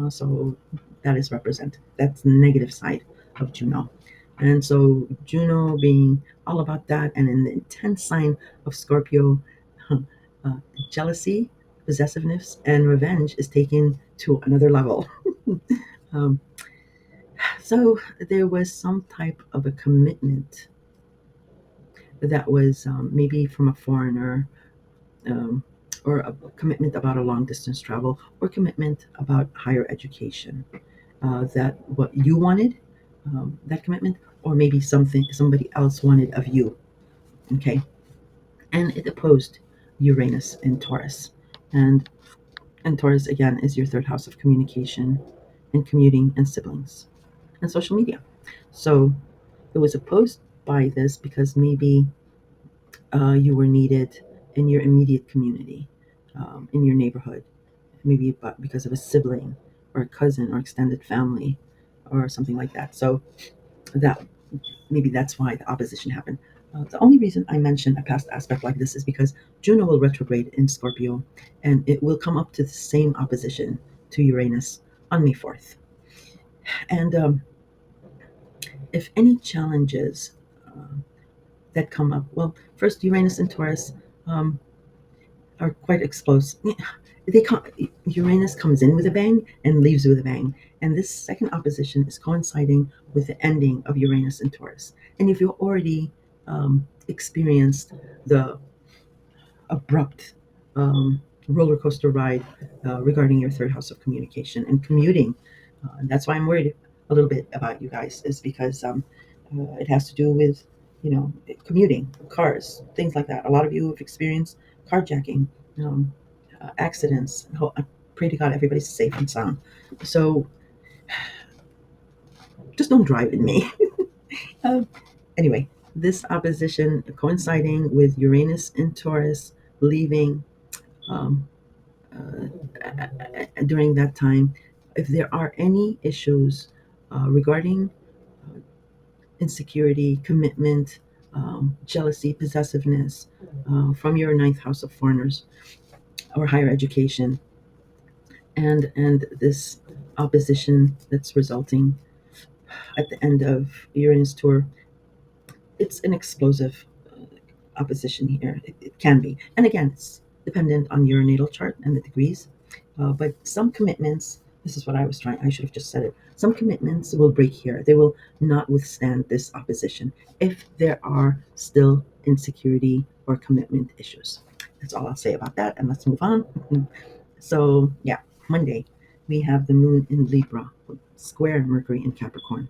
So that is represented. That's the negative side of Juno. And so Juno being all about that, and in the intense sign of Scorpio, uh, jealousy, possessiveness, and revenge is taken to another level. um, so there was some type of a commitment that was maybe from a foreigner, um, or a commitment about a long distance travel, or commitment about higher education, that what you wanted, that commitment, or maybe something somebody else wanted of you. Okay, and it opposed Uranus in Taurus, and Taurus again is your third house of communication and commuting and siblings and social media. So it was opposed by this because maybe you were needed in your immediate community, in your neighborhood, maybe because of a sibling or a cousin or extended family or something like that. So that maybe that's why the opposition happened. The only reason I mention a past aspect like this is because Juno will retrograde in Scorpio, and it will come up to the same opposition to Uranus on May 4th. And if any challenges that come up, well, first, Uranus and Taurus um, are quite explosive. They come, Uranus comes in with a bang and leaves with a bang. And this second opposition is coinciding with the ending of Uranus and Taurus. And if you've already experienced the abrupt roller coaster ride regarding your third house of communication and commuting, and that's why I'm worried a little bit about you guys, is because it has to do with, commuting, cars, things like that. A lot of you have experienced carjacking, um, accidents. I pray to God everybody's safe and sound. So just don't drive in me. um, anyway, this opposition coinciding with Uranus and Taurus leaving um, during that time, if there are any issues regarding insecurity, commitment, jealousy, possessiveness from your ninth house of foreigners or higher education, and this opposition that's resulting at the end of Uranus tour, it's an explosive opposition here. It can be, and again, it's dependent on your natal chart and the degrees. But some commitments, this is what I was trying, I should have just said it. Some commitments will break here. They will not withstand this opposition if there are still insecurity or commitment issues. That's all I'll say about that, and let's move on. So, yeah, Monday, we have the moon in Libra, square Mercury in Capricorn.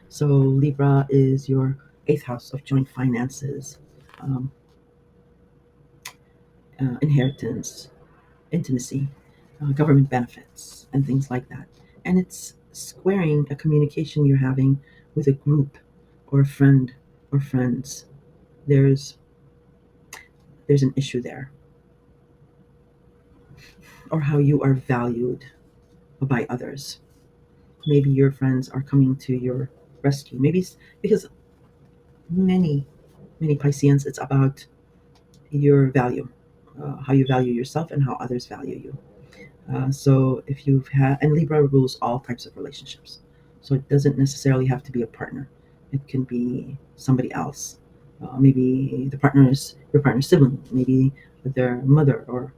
So, Libra is your eighth house of joint finances, um, inheritance, intimacy, government benefits, and things like that. And it's squaring a communication you're having with a group or a friend or friends. There's there's an issue there, or how you are valued by others. Maybe your friends are coming to your rescue. Maybe because many Pisceans, it's about your value, how you value yourself and how others value you. So if you've had, and Libra rules all types of relationships. So it doesn't necessarily have to be a partner. It can be somebody else. Maybe the partner is your partner's sibling, maybe their mother or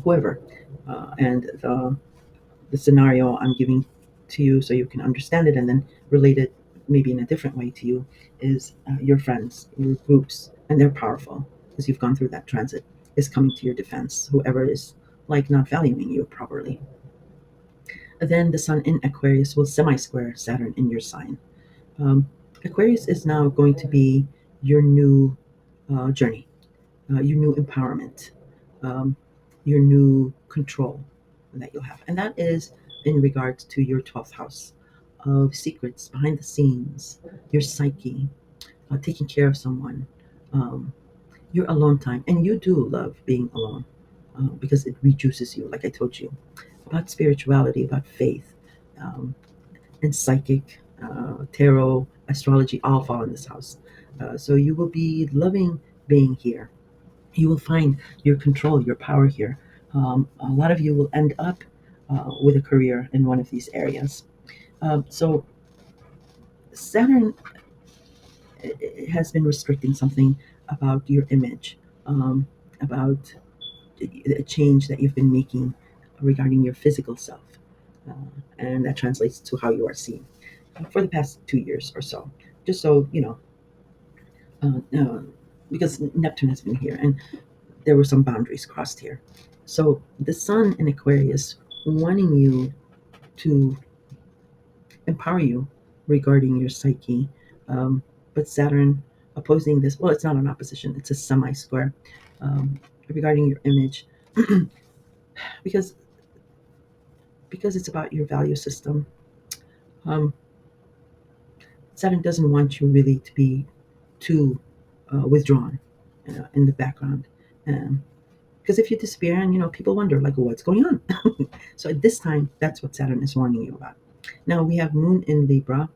whoever. And the scenario I'm giving to you so you can understand it and then relate it maybe in a different way to you is your friends, your groups, and they're powerful because you've gone through that transit, is coming to your defense. Whoever is like not valuing you properly. Then the sun in Aquarius will semi square Saturn in your sign. Um, Aquarius is now going to be your new journey, your new empowerment, um, your new control that you'll have. And that is in regards to your 12th house of secrets, behind the scenes, your psyche, taking care of someone, um, your alone time. And you do love being alone because it rejuices you, like I told you, about spirituality, about faith, um, and psychic, tarot, astrology all fall in this house. So you will be loving being here. You will find your control, your power here. A lot of you will end up with a career in one of these areas. So Saturn has been restricting something about your image, about a change that you've been making regarding your physical self. Uh, and that translates to how you are seen for the past 2 years or so. Just so you know, uh, because Neptune has been here and there were some boundaries crossed here. So the Sun in Aquarius wanting you to empower you regarding your psyche, um, but Saturn opposing this. Well, it's not an opposition; it's a semi-square regarding your image, because it's about your value system. Um, Saturn doesn't want you really to be too withdrawn in the background. Um, because if you disappear and people wonder like what's going on. So at this time that's what Saturn is warning you about. Now we have Moon in Libra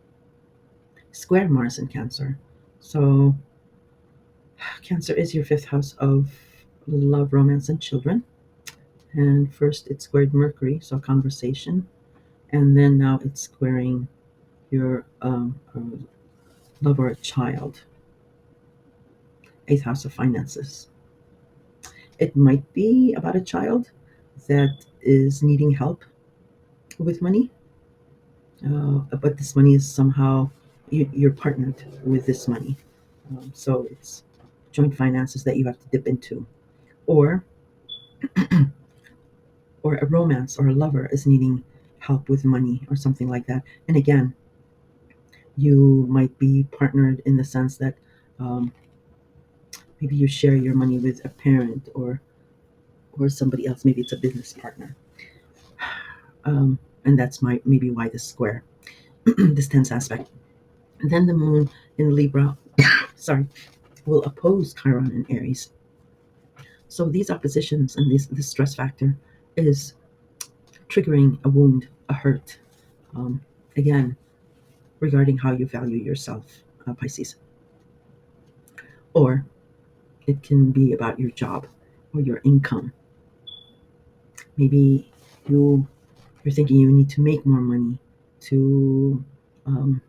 square Mars in Cancer. So Cancer is your fifth house of love, romance, and children. And first it squared Mercury, so conversation, and then now it's squaring your love or a child, eighth house of finances. It might be about a child that is needing help with money, but this money is somehow you're partnered with this money. So it's joint finances that you have to dip into, or a romance or a lover is needing help with money or something like that. And again, you might be partnered in the sense that um, maybe you share your money with a parent or somebody else. Maybe it's a business partner, and that's maybe why this square, this tense aspect. And then the Moon in Libra, sorry, will oppose Chiron in Aries. So these oppositions and this stress factor is triggering a wound, a hurt. Um, Again, regarding how you value yourself, Pisces. Or it can be about your job or your income. Maybe you're thinking you need to make more money to um,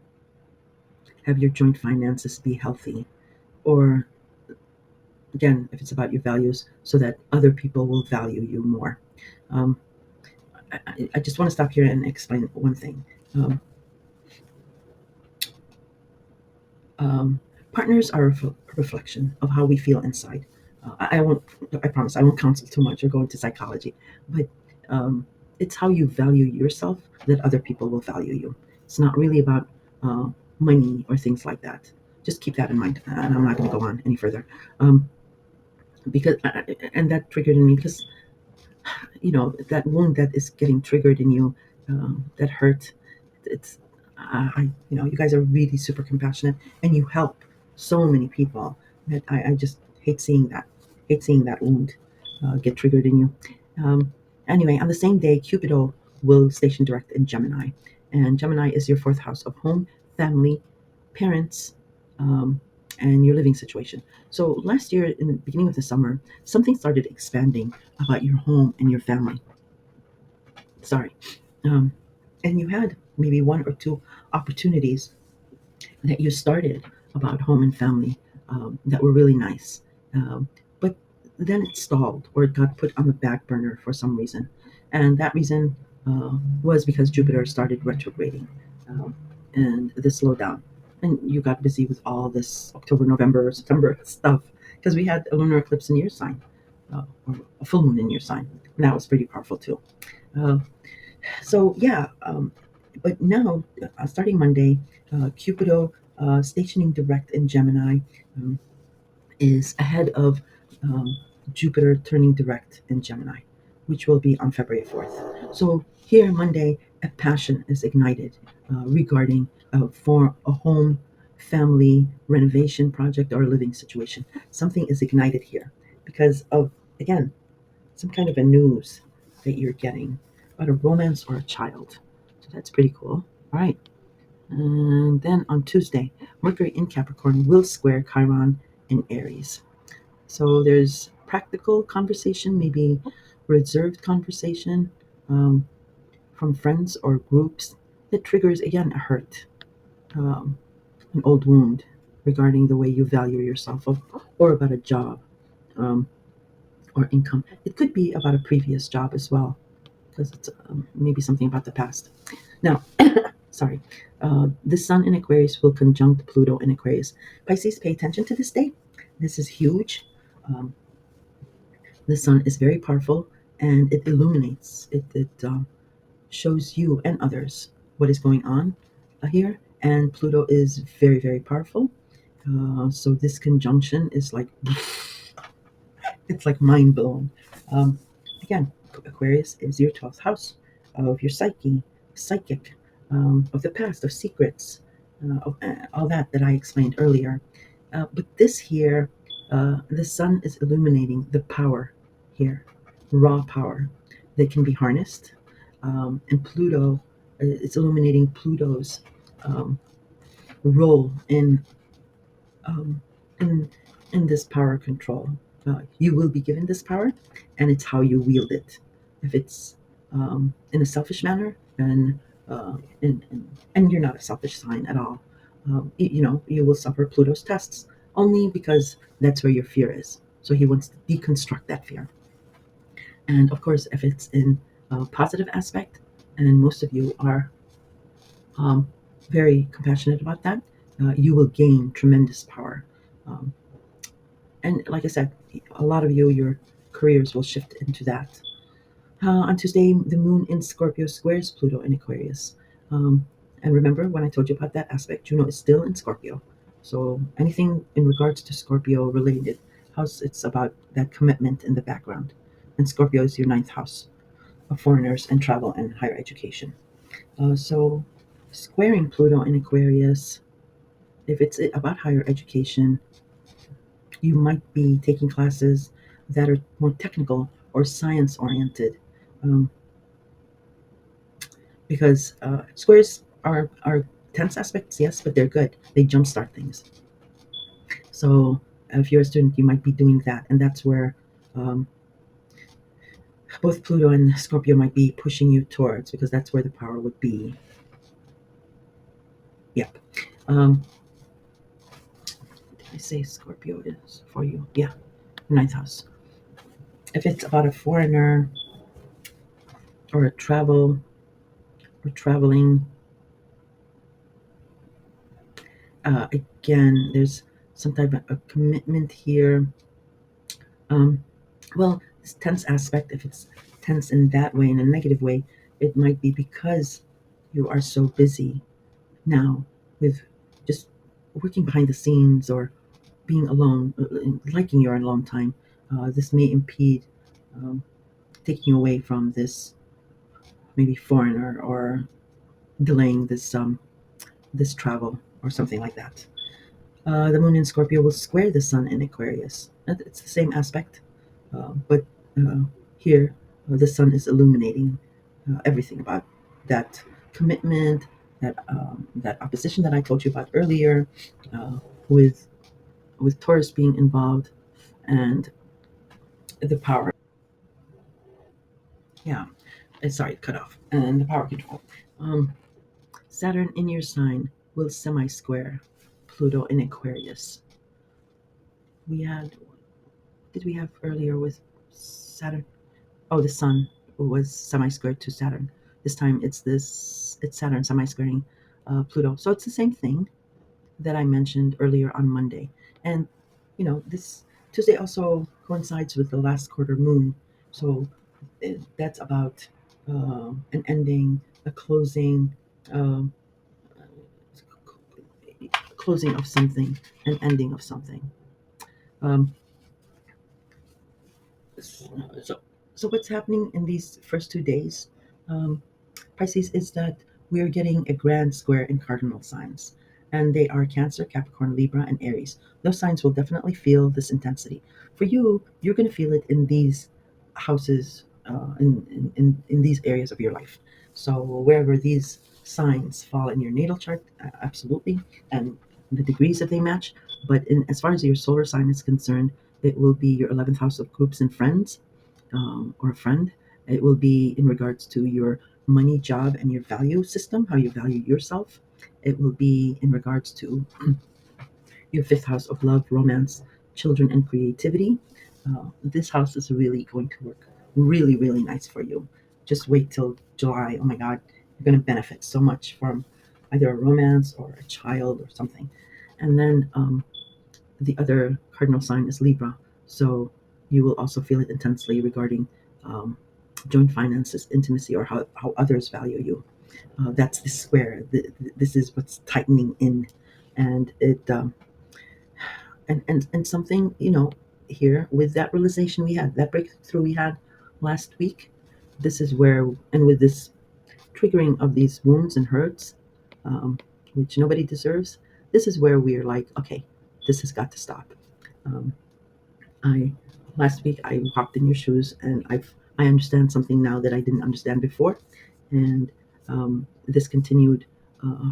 have your joint finances be healthy. Or again, if it's about your values, so that other people will value you more. Um, I just want to stop here and explain one thing. Um, um, Partners are a reflection of how we feel inside. I won't. I promise. I won't counsel too much or go into psychology, but um, it's how you value yourself that other people will value you. It's not really about uh, money or things like that. Just keep that in mind, and I'm not going to go on any further. Um, because and that triggered in me because that wound that is getting triggered in you, that hurt. It's you guys are really super compassionate and you help so many people that I just hate seeing that wound get triggered in you. Anyway, on the same day, Cupido will station direct in Gemini, and Gemini is your fourth house of home, family, parents, um, and your living situation. So last year, in the beginning of the summer, something started expanding about your home and your family. Sorry. Um, and you had maybe one or two opportunities that you started about home and family that were really nice. But then it stalled or it got put on the back burner for some reason. And that reason was because Jupiter started retrograding um, and this slowed down. And you got busy with all this October, November, September stuff because we had a lunar eclipse in your sign, or a full moon in your sign. And that was pretty powerful too. Uh, so yeah, but now starting Monday, Cupido stationing direct in Gemini um, is ahead of um, Jupiter turning direct in Gemini, which will be on February 4th. So here Monday, a passion is ignited regarding for a home, family renovation project or a living situation. Something is ignited here because of again some kind of a news that you're getting about a romance or a child. So that's pretty cool. All right. And then on Tuesday, Mercury in Capricorn will square Chiron in Aries. So there's practical conversation, maybe reserved conversation um, from friends or groups that triggers, again, a hurt, um, an old wound regarding the way you value yourself or about a job um, or income. It could be about a previous job as well because it's maybe something about the past. Now, Sorry. The Sun in Aquarius will conjunct Pluto in Aquarius. Pisces, pay attention to this day. This is huge. Um, the Sun is very powerful and it illuminates. It shows you and others what is going on here. And Pluto is very, very powerful. So this conjunction is like it's like mind blowing. Um, Again, Aquarius is your 12th house of your psyche, psychic, of the past, of secrets, of all that I explained earlier. But this here, the sun is illuminating the power here, raw power that can be harnessed. And Pluto is illuminating Pluto's um, role um, in in this power control. You will be given this power, and it's how you wield it. If it's in a selfish manner, and you're not a selfish sign at all, you will suffer Pluto's tests only because that's where your fear is. So he wants to deconstruct that fear. And of course, if it's in a positive aspect, and most of you are um, very compassionate about that, you will gain tremendous power. Um, and like I said, a lot of you, your careers will shift into that. On Tuesday, the moon in Scorpio squares Pluto in Aquarius. Um, and remember when I told you about that aspect, Juno is still in Scorpio. So anything in regards to Scorpio related house, it's about that commitment in the background. And Scorpio is your ninth house of foreigners and travel and higher education. So squaring Pluto in Aquarius, if it's about higher education, you might be taking classes that are more technical or science oriented, um, because squares are tense aspects, yes, but they're good. They jumpstart things. So if you're a student, you might be doing that, and that's where um, both Pluto and Scorpio might be pushing you towards, because that's where the power would be. Yep. Did I say Scorpio is for you? Yeah, ninth house. If it's about a foreigner or a travel or traveling, again, there's some type of a commitment here. Um, well, this tense aspect, if it's tense in that way, in a negative way, it might be because you are so busy now with just working behind the scenes or being alone, liking your alone time. This may impede um, taking you away from this maybe foreigner or delaying this travel or something like that. The moon in Scorpio will square the sun in Aquarius. It's the same aspect, but uh, here the sun is illuminating everything about that commitment, that opposition that I told you about earlier, uh, with Taurus being involved and the power. Yeah, sorry, cut off and the power control. Um, Saturn in your sign will semi-square Pluto in Aquarius. We had did we have earlier with Saturn? Oh, the Sun was semi-squared to Saturn. This time it's Saturn semi-squaring Pluto. So it's the same thing that I mentioned earlier on Monday. And this Tuesday also coincides with the last quarter moon. So that's about an ending, a closing, um, closing of something, an ending of something. Um, so, so what's happening in these first 2 days, um, Pisces, is that we are getting a grand square in cardinal signs, and they are Cancer, Capricorn, Libra, and Aries. Those signs will definitely feel this intensity. For you, you're going to feel it in these houses, in these areas of your life. So wherever these signs fall in your natal chart, absolutely, and the degrees that they match. But as far as your solar sign is concerned, it will be your 11th house of groups and friends, or a friend. It will be in regards to your money, job, and your value system, how you value yourself. It will be in regards to your fifth house of love, romance, children, and creativity. This house is really going to work really nice for you. Just wait till July. Oh my God, you're going to benefit so much from either a romance or a child or something. And then the other cardinal sign is Libra. So you will also feel it intensely regarding um, joint finances, intimacy, or how others value you. That's the square. This is what's tightening in, and it and something here with that realization we had, that breakthrough we had last week. This is where, and with this triggering of these wounds and hurts, um, which nobody deserves. This is where we're like, okay, this has got to stop. Um, I Last week I walked in your shoes, and I understand something now that I didn't understand before, and this continued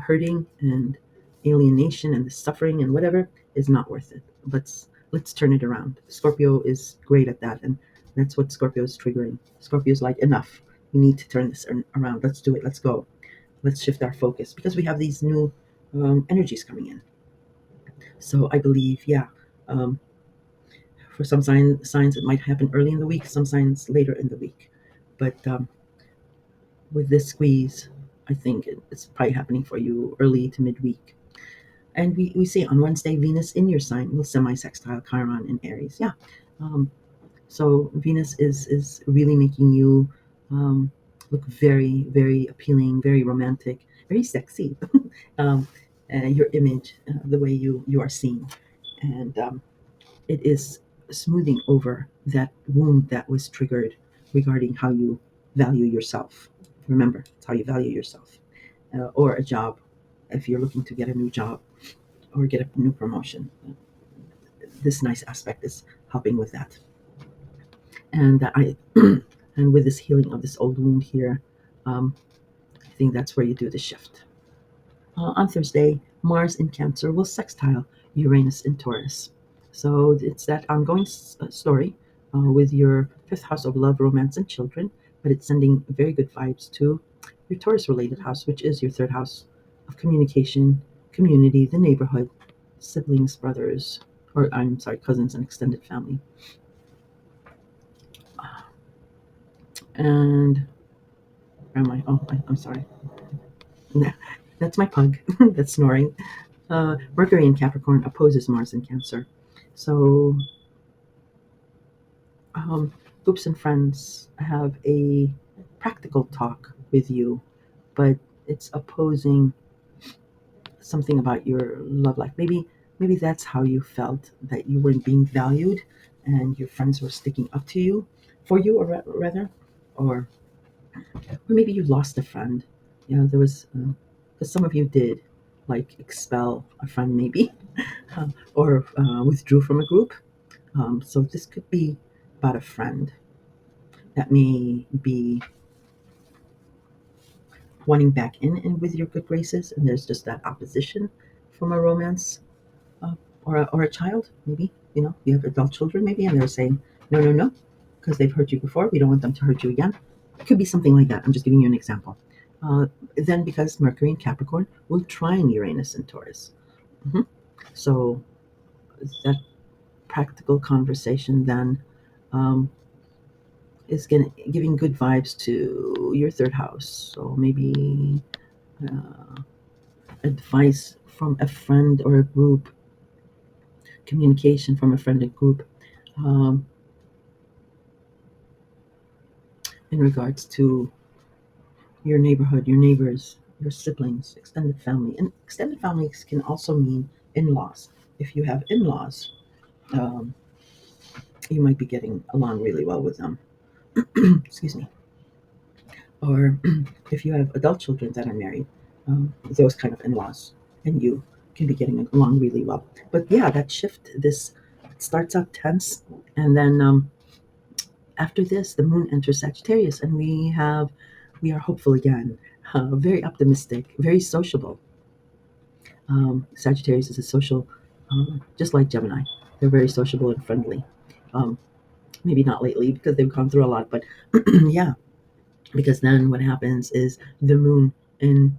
hurting and alienation and the suffering and whatever is not worth it. Let's turn it around. Scorpio is great at that, and that's what Scorpio is triggering. Scorpio's like, enough. We need to turn this around. Let's do it. Let's go. Let's shift our focus because we have these new energies coming in. So I believe, yeah. Um, for some signs, it might happen early in the week, some signs later in the week. But with this squeeze, I think it's probably happening for you early to midweek. And we see on Wednesday, Venus in your sign will semi-sextile Chiron in Aries. Yeah. Um, so Venus is really making you look very, very appealing, very romantic, very sexy. um, your image, the way you are seen. And it is smoothing over that wound that was triggered regarding how you value yourself. Remember, it's how you value yourself, or a job. If you're looking to get a new job or get a new promotion, this nice aspect is helping with that. And and with this healing of this old wound here, I think that's where you do the shift. On Thursday, Mars in Cancer will sextile Uranus in Taurus. So it's that ongoing story with your fifth house of love, romance, and children, but it's sending very good vibes to your Taurus related house, which is your third house of communication, community, the neighborhood, siblings, brothers, or I'm sorry, cousins and extended family. And where am I? Oh, I'm sorry. That's my pug that's snoring. Mercury in Capricorn opposes Mars in Cancer. So, groups and friends have a practical talk with you, but it's opposing something about your love life. Maybe that's how you felt, that you weren't being valued and your friends were sticking up to you, for you, or rather, or maybe you lost a friend. There was, because some of you did, like expel a friend, maybe, or withdrew from a group. So this could be about a friend that may be wanting back in with your good graces, and there's just that opposition from a romance, or a child, maybe. You have adult children, maybe, and they're saying, no, no, no, because they've hurt you before. We don't want them to hurt you again. It could be something like that. I'm just giving you an example. Uh, then, because Mercury in Capricorn will trine Uranus in Taurus. Mhm. So, that practical conversation then um, is giving good vibes to your third house. So maybe uh, advice from a friend or a group, communication from a friend or group, um, in regards to your neighborhood, your neighbors, your siblings, extended family. And extended families can also mean in-laws. If you have in-laws, um, you might be getting along really well with them. Excuse me. Or if you have adult children that are married, those kind of in-laws, and you can be getting along really well. But yeah, that shift, this starts out tense, and then after this, the moon enters Sagittarius, and we are hopeful again, very optimistic, very sociable. Sagittarius is a social, just like Gemini. They're very sociable and friendly. Um, Maybe not lately because they've gone through a lot, but yeah, because then what happens is in the moon in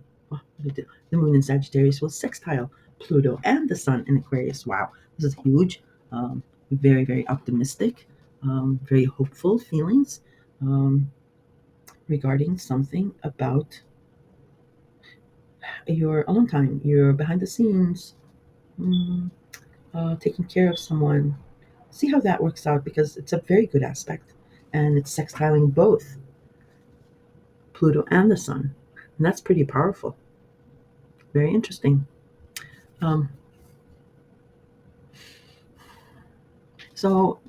Sagittarius will sextile Pluto and the Sun in Aquarius. Wow, this is huge. Very, very optimistic, very hopeful feelings um, regarding something about your alone time, your behind the scenes, mm, taking care of someone. See how that works out because it's a very good aspect, and it's sextiling both Pluto and the Sun, and that's pretty powerful. Very interesting. Um, so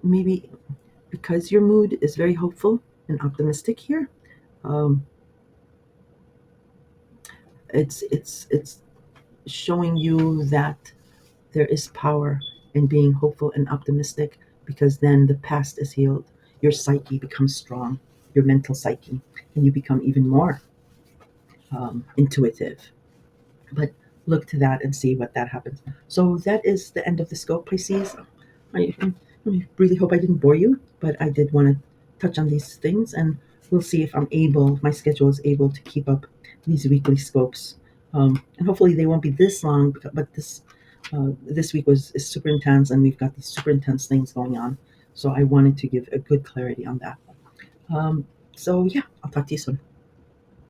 maybe because your mood is very hopeful and optimistic here, um, it's showing you that there is power in being hopeful and optimistic because then the past is healed. Your psyche becomes strong, your mental psyche, and you become even more intuitive. But look to that and see what that happens. So that is the end of the scope, Pisces. I really hope I didn't bore you, but I did want to touch on these things, and we'll see if I'm able, if my schedule is able to keep up these weekly scopes. And hopefully they won't be this long, but this week is super intense, and we've got these super intense things going on. So I wanted to give a good clarity on that. Um, so yeah, I'll talk to you soon.